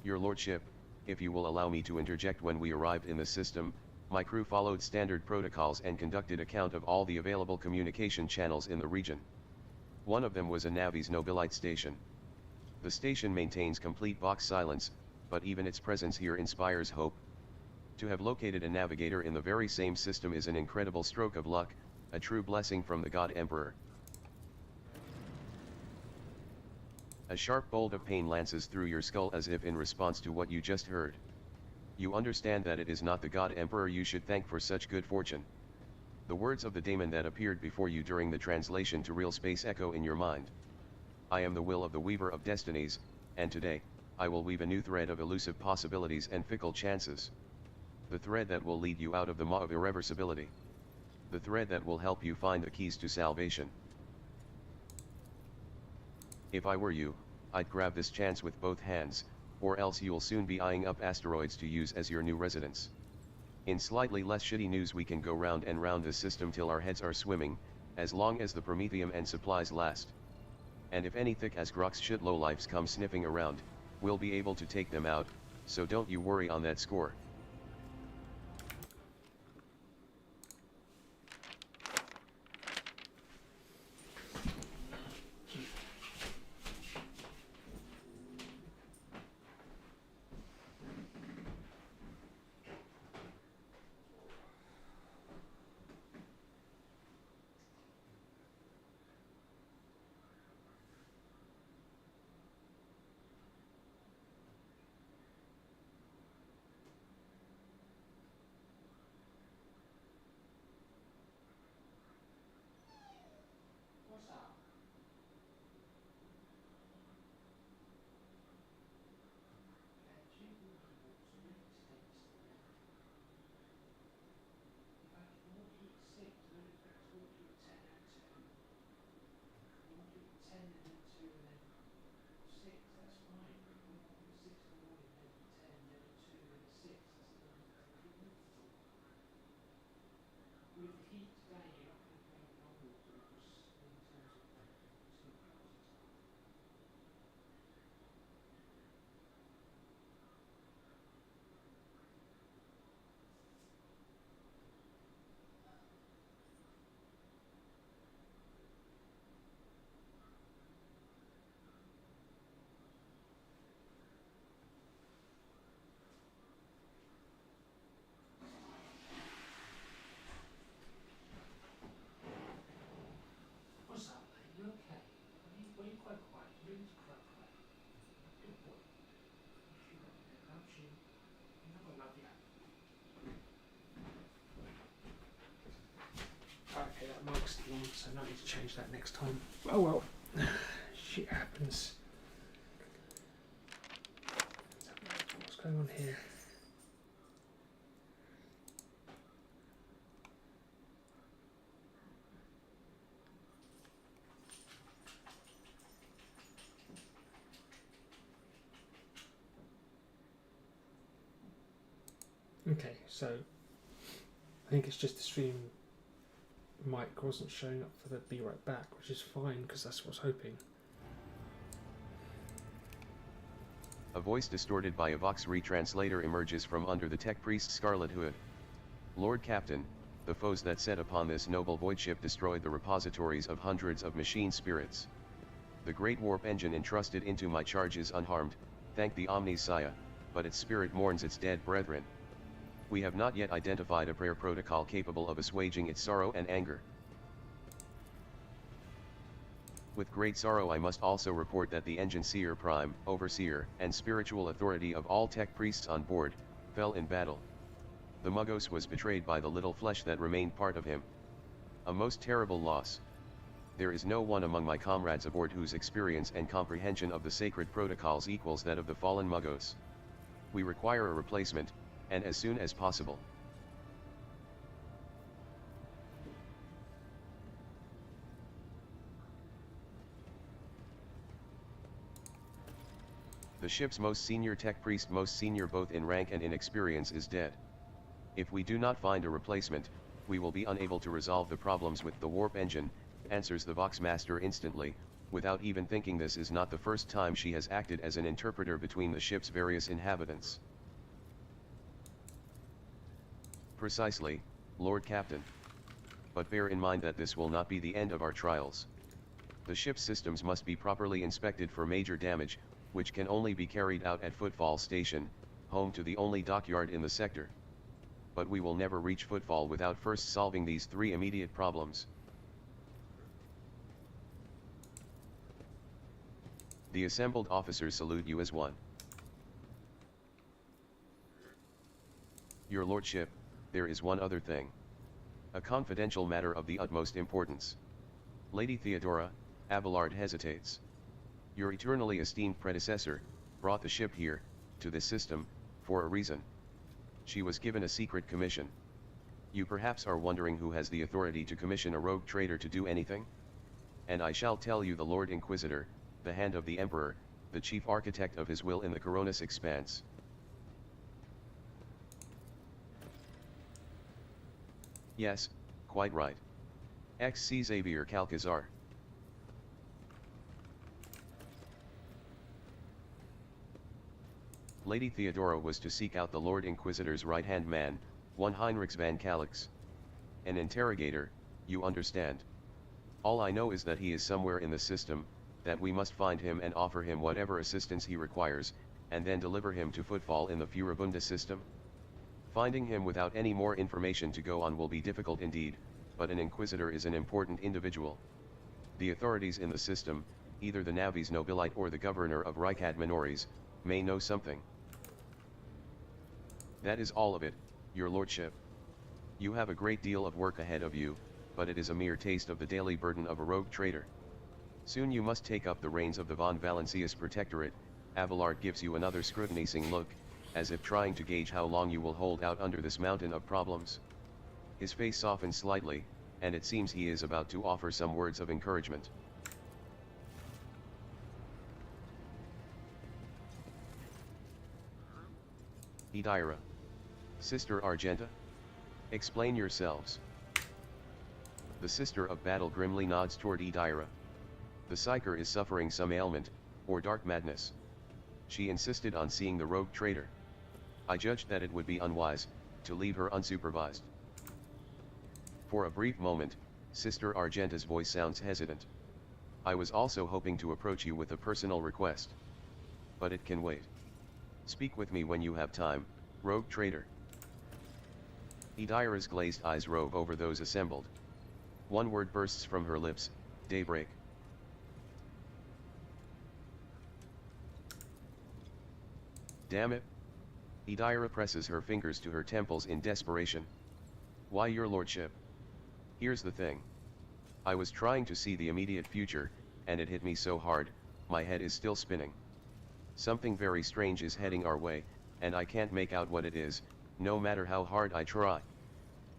Your Lordship, if you will allow me to interject, when we arrived in the system, my crew followed standard protocols and conducted a count of all the available communication channels in the region. One of them was a Navi's Nobilite station. The station maintains complete box silence, but even its presence here inspires hope. To have located a navigator in the very same system is an incredible stroke of luck, a true blessing from the God Emperor. A sharp bolt of pain lances through your skull as if in response to what you just heard. You understand that it is not the God Emperor you should thank for such good fortune. The words of the daemon that appeared before you during the translation to real space echo in your mind. I am the will of the weaver of destinies, and today, I will weave a new thread of elusive possibilities and fickle chances. The thread that will lead you out of the maw of irreversibility. The thread that will help you find the keys to salvation. If I were you, I'd grab this chance with both hands, or else you'll soon be eyeing up asteroids to use as your new residence. In slightly less shitty news, we can go round and round this system till our heads are swimming, as long as the promethium and supplies last. And if any thick-as Grok's shit lowlifes come sniffing around, we'll be able to take them out, so don't you worry on that score. Okay, that marks the one, so I need to change that next time. Oh well, shit happens. What's going on here? Okay, so I think it's just the stream mic wasn't showing up for the be right back, which is fine because that's what I was hoping. A voice distorted by a Vox retranslator emerges from under the tech priest's scarlet hood. Lord Captain, the foes that set upon this noble void ship destroyed the repositories of hundreds of machine spirits. The great warp engine entrusted into my charge is unharmed, thank the Omnisaya, but its spirit mourns its dead brethren. We have not yet identified a prayer protocol capable of assuaging its sorrow and anger. With great sorrow I must also report that the Engine Seer Prime, Overseer, and spiritual authority of all tech priests on board, fell in battle. The Muggos was betrayed by the little flesh that remained part of him. A most terrible loss. There is no one among my comrades aboard whose experience and comprehension of the sacred protocols equals that of the fallen Muggos. We require a replacement, and as soon as possible. The ship's most senior tech priest, most senior both in rank and in experience, is dead. If we do not find a replacement, we will be unable to resolve the problems with the warp engine, answers the Vox Master instantly, without even thinking. This is not the first time she has acted as an interpreter between the ship's various inhabitants. Precisely, Lord Captain. But bear in mind that this will not be the end of our trials. The ship's systems must be properly inspected for major damage, which can only be carried out at Footfall Station, home to the only dockyard in the sector. But we will never reach Footfall without first solving these three immediate problems. The assembled officers salute you as one. Your Lordship, there is one other thing. A confidential matter of the utmost importance. Lady Theodora, Abelard hesitates. Your eternally esteemed predecessor, brought the ship here, to this system, for a reason. She was given a secret commission. You perhaps are wondering who has the authority to commission a rogue trader to do anything? And I shall tell you, the Lord Inquisitor, the hand of the Emperor, the chief architect of his will in the Coronis expanse. Yes, quite right. XC Xavier Calcazar. Lady Theodora was to seek out the Lord Inquisitor's right-hand man, one Heinrichs van Calix. An interrogator, you understand. All I know is that he is somewhere in the system, that we must find him and offer him whatever assistance he requires, and then deliver him to Footfall in the Furibunda system. Finding him without any more information to go on will be difficult indeed, but an Inquisitor is an important individual. The authorities in the system, either the Navis Nobilite or the Governor of Reichad Minoris, may know something. That is all of it, your lordship. You have a great deal of work ahead of you, but it is a mere taste of the daily burden of a rogue trader. Soon you must take up the reins of the von Valancius Protectorate. Abelard gives you another scrutinizing look, as if trying to gauge how long you will hold out under this mountain of problems. His face softens slightly, and it seems he is about to offer some words of encouragement. Idira. Sister Argenta? Explain yourselves. The Sister of Battle grimly nods toward Idira. The Psyker is suffering some ailment, or dark madness. She insisted on seeing the rogue trader. I judged that it would be unwise to leave her unsupervised. For a brief moment, Sister Argenta's voice sounds hesitant. I was also hoping to approach you with a personal request. But it can wait. Speak with me when you have time, rogue trader. Idira's glazed eyes rove over those assembled. One word bursts from her lips: daybreak. Damn it. Idira presses her fingers to her temples in desperation. Why, your lordship? Here's the thing. I was trying to see the immediate future, and it hit me so hard, my head is still spinning. Something very strange is heading our way, and I can't make out what it is, no matter how hard I try.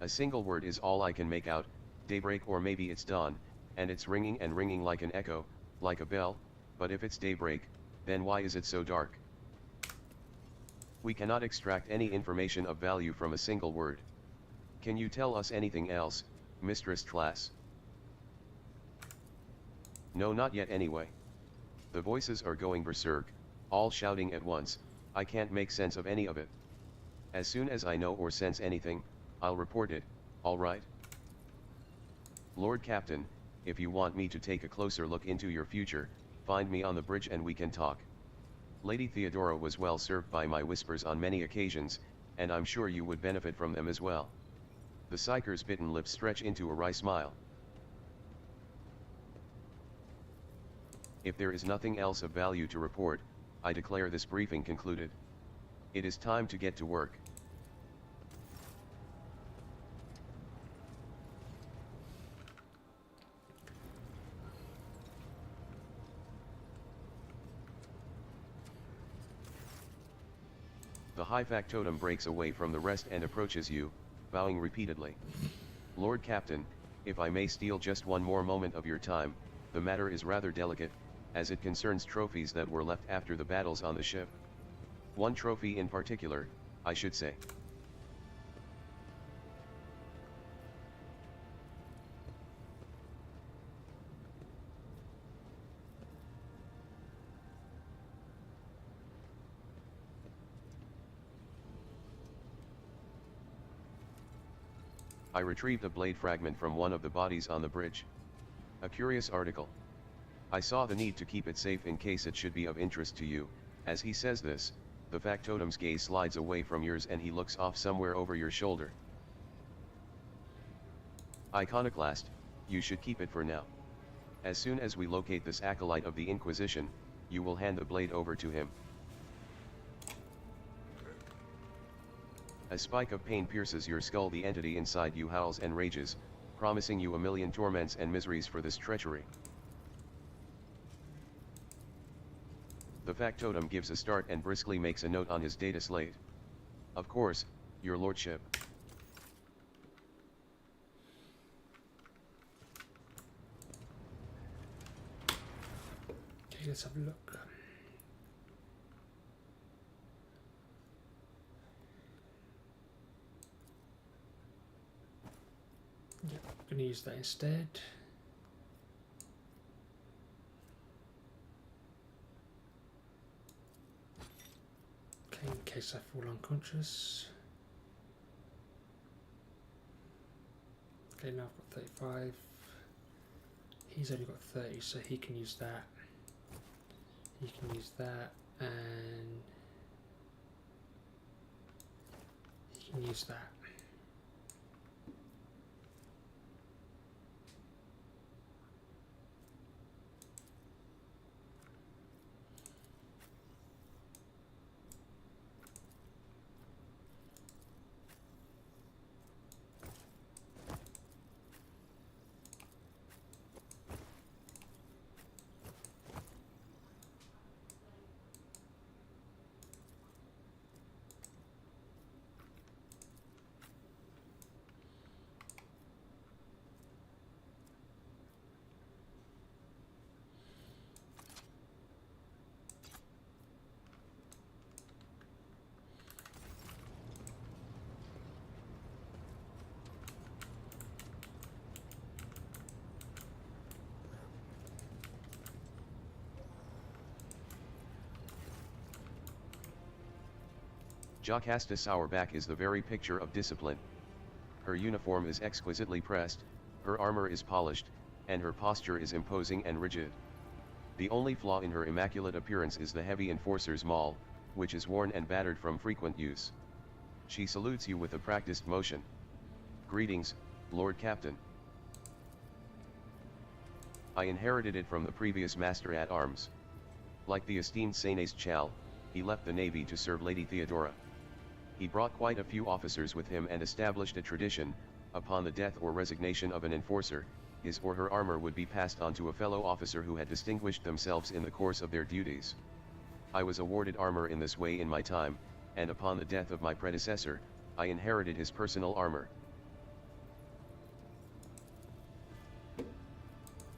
A single word is all I can make out: daybreak, or maybe it's dawn, and it's ringing and ringing like an echo, like a bell, but if it's daybreak, then why is it so dark? We cannot extract any information of value from a single word. Can you tell us anything else, Mistress Class? No, not yet anyway. The voices are going berserk, all shouting at once. I can't make sense of any of it. As soon as I know or sense anything, I'll report it, all right? Lord Captain, if you want me to take a closer look into your future, find me on the bridge and we can talk. Lady Theodora was well served by my whispers on many occasions, and I'm sure you would benefit from them as well. The Psyker's bitten lips stretch into a wry smile. If there is nothing else of value to report, I declare this briefing concluded. It is time to get to work. The High Factotum breaks away from the rest and approaches you, bowing repeatedly. Lord Captain, if I may steal just one more moment of your time, the matter is rather delicate, as it concerns trophies that were left after the battles on the ship. One trophy in particular, I should say. I retrieved a blade fragment from one of the bodies on the bridge. A curious article. I saw the need to keep it safe in case it should be of interest to you. As he says this, the factotum's gaze slides away from yours and he looks off somewhere over your shoulder. Iconoclast, you should keep it for now. As soon as we locate this acolyte of the Inquisition, you will hand the blade over to him. A spike of pain pierces your skull. The entity inside you howls and rages, promising you a million torments and miseries for this treachery. The factotum gives a start and briskly makes a note on his data slate. Of course, your lordship. Okay, let's have a look. Yep, I'm going to use that instead. Okay, in case I fall unconscious. Okay, now I've got 35. He's only got 30, so he can use that. He can use that, and he can use that. Jocasta Sauerbach is the very picture of discipline. Her uniform is exquisitely pressed, her armor is polished, and her posture is imposing and rigid. The only flaw in her immaculate appearance is the heavy enforcer's maul, which is worn and battered from frequent use. She salutes you with a practiced motion. Greetings, Lord Captain. I inherited it from the previous Master-at-Arms. Like the esteemed Senes Chal, he left the Navy to serve Lady Theodora. He brought quite a few officers with him and established a tradition: upon the death or resignation of an enforcer, his or her armor would be passed on to a fellow officer who had distinguished themselves in the course of their duties. I was awarded armor in this way in my time, and upon the death of my predecessor, I inherited his personal armor.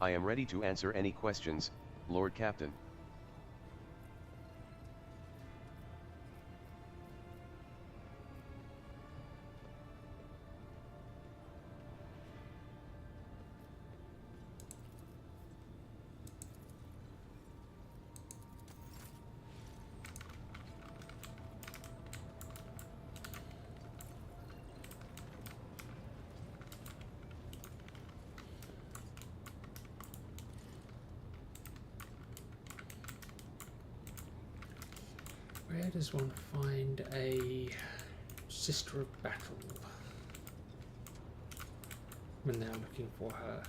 I am ready to answer any questions, Lord Captain. Where does one find a Sister of Battle when they're looking for her?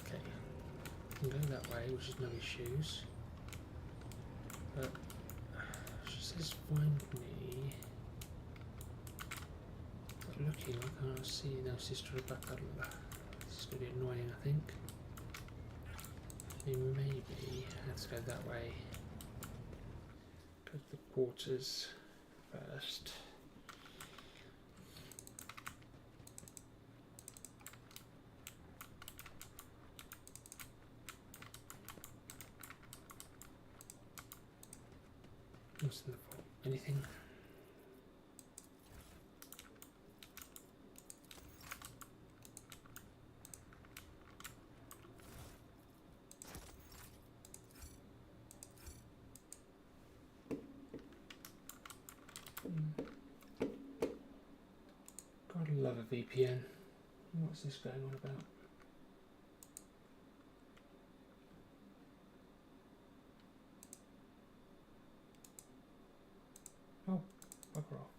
Okay, I can go that way, which is no issues. But she says find me. But looking, I can't see no Sister of Battle. This is going to be annoying, I think. Maybe let's go that way. Go to the quarters first. What's in the vault? Anything? Gotta love a VPN. What's this going on about? Oh, bugger off.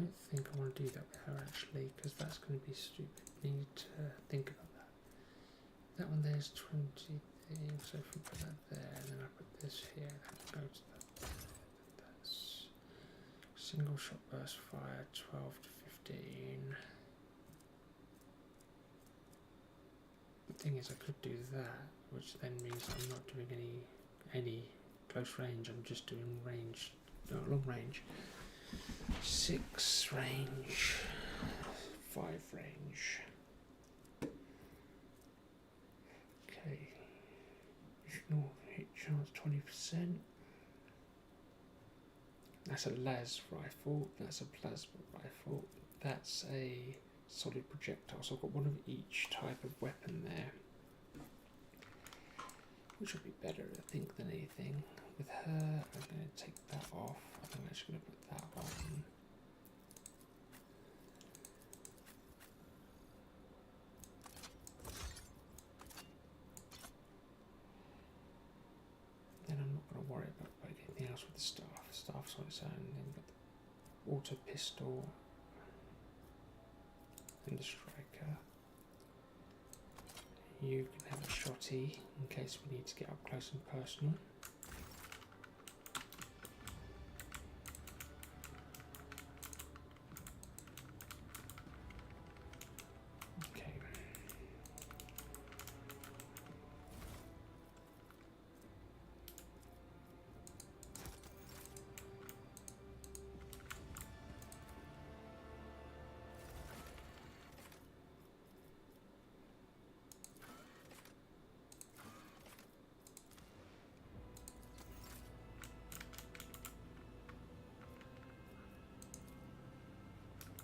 don't think I want to do that with her actually, because that's going to be stupid. Need to think about that. That one there's 20 things, so if we put that there, and then I put this here, that can go to that. That's single shot burst fire, 12 to 15. The thing is, I could do that, which then means I'm not doing any close range. I'm just doing range, long range. 6 range, 5 range. Okay. Ignore hit chance 20%. That's a las rifle. That's a plasma rifle. That's a solid projectile. So I've got one of each type of weapon there, which would be better, I think, than anything. With her, I'm going to take that off. I'm actually going to put that on. Then I'm not going to worry about anything else with the staff. Staff's on its own. Then we've got the auto pistol and the striker. You can have a shotty in case we need to get up close and personal. Okay.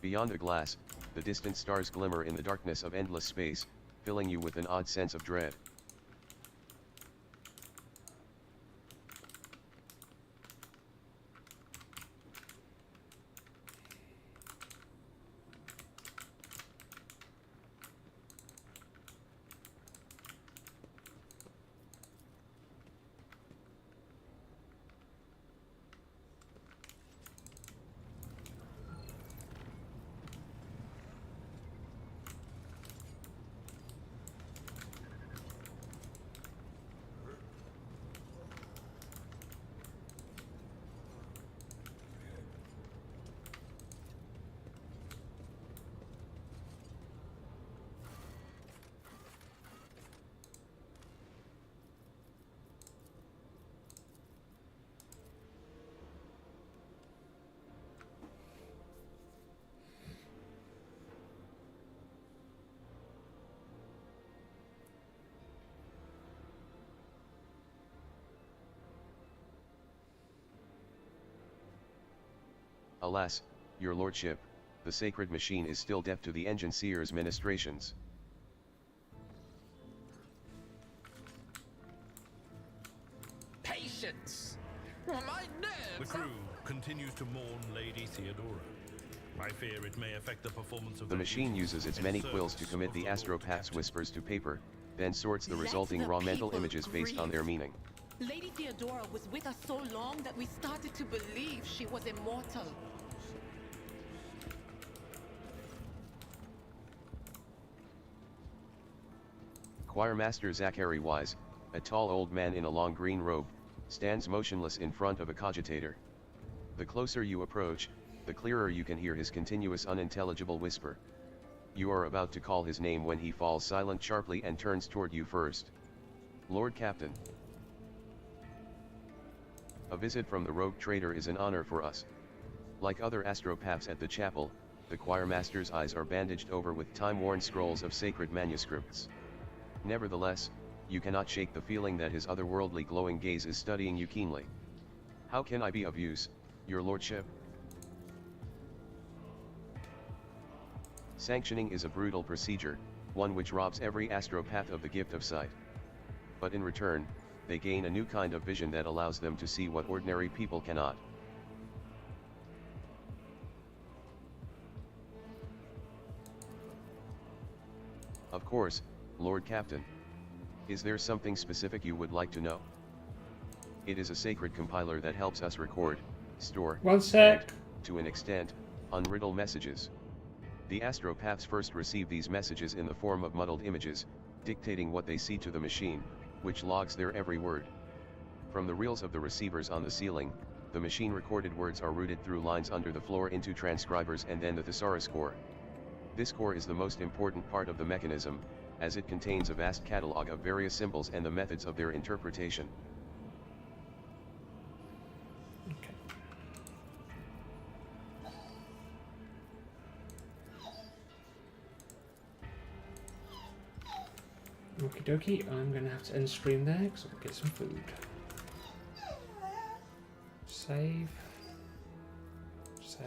Beyond the glass, the distant stars glimmer in the darkness of endless space, filling you with an odd sense of dread. Alas, your lordship, the sacred machine is still deaf to the engine seer's ministrations. Patience! My nerves! The crew continues to mourn Lady Theodora. I fear it may affect the performance of The machine uses its many quills to commit the astropath's whispers to paper, then sorts the resulting raw mental images based on their meaning. Lady Theodora was with us so long that we started to believe she was immortal. Choirmaster Zachary Wise, a tall old man in a long green robe, stands motionless in front of a cogitator. The closer you approach, the clearer you can hear his continuous unintelligible whisper. You are about to call his name when he falls silent sharply and turns toward you first. Lord Captain. A visit from the rogue trader is an honor for us. Like other astropaths at the chapel, the choirmaster's eyes are bandaged over with time-worn scrolls of sacred manuscripts. Nevertheless, you cannot shake the feeling that his otherworldly glowing gaze is studying you keenly. How can I be of use, your lordship? Sanctioning is a brutal procedure, one which robs every astropath of the gift of sight. But in return, they gain a new kind of vision that allows them to see what ordinary people cannot. Of course, Lord Captain. Is there something specific you would like to know? It is a sacred compiler that helps us record, store, One sec. and, to an extent, Unriddle messages. The astropaths first receive these messages in the form of muddled images, dictating what they see to the machine, which logs their every word. From the reels of the receivers on the ceiling, the machine-recorded words are routed through lines under the floor into transcribers and then the thesaurus core. This core is the most important part of the mechanism, as it contains a vast catalog of various symbols and the methods of their interpretation. Okie dokie, I'm going to have to end stream there because I'll get some food. Save. Save.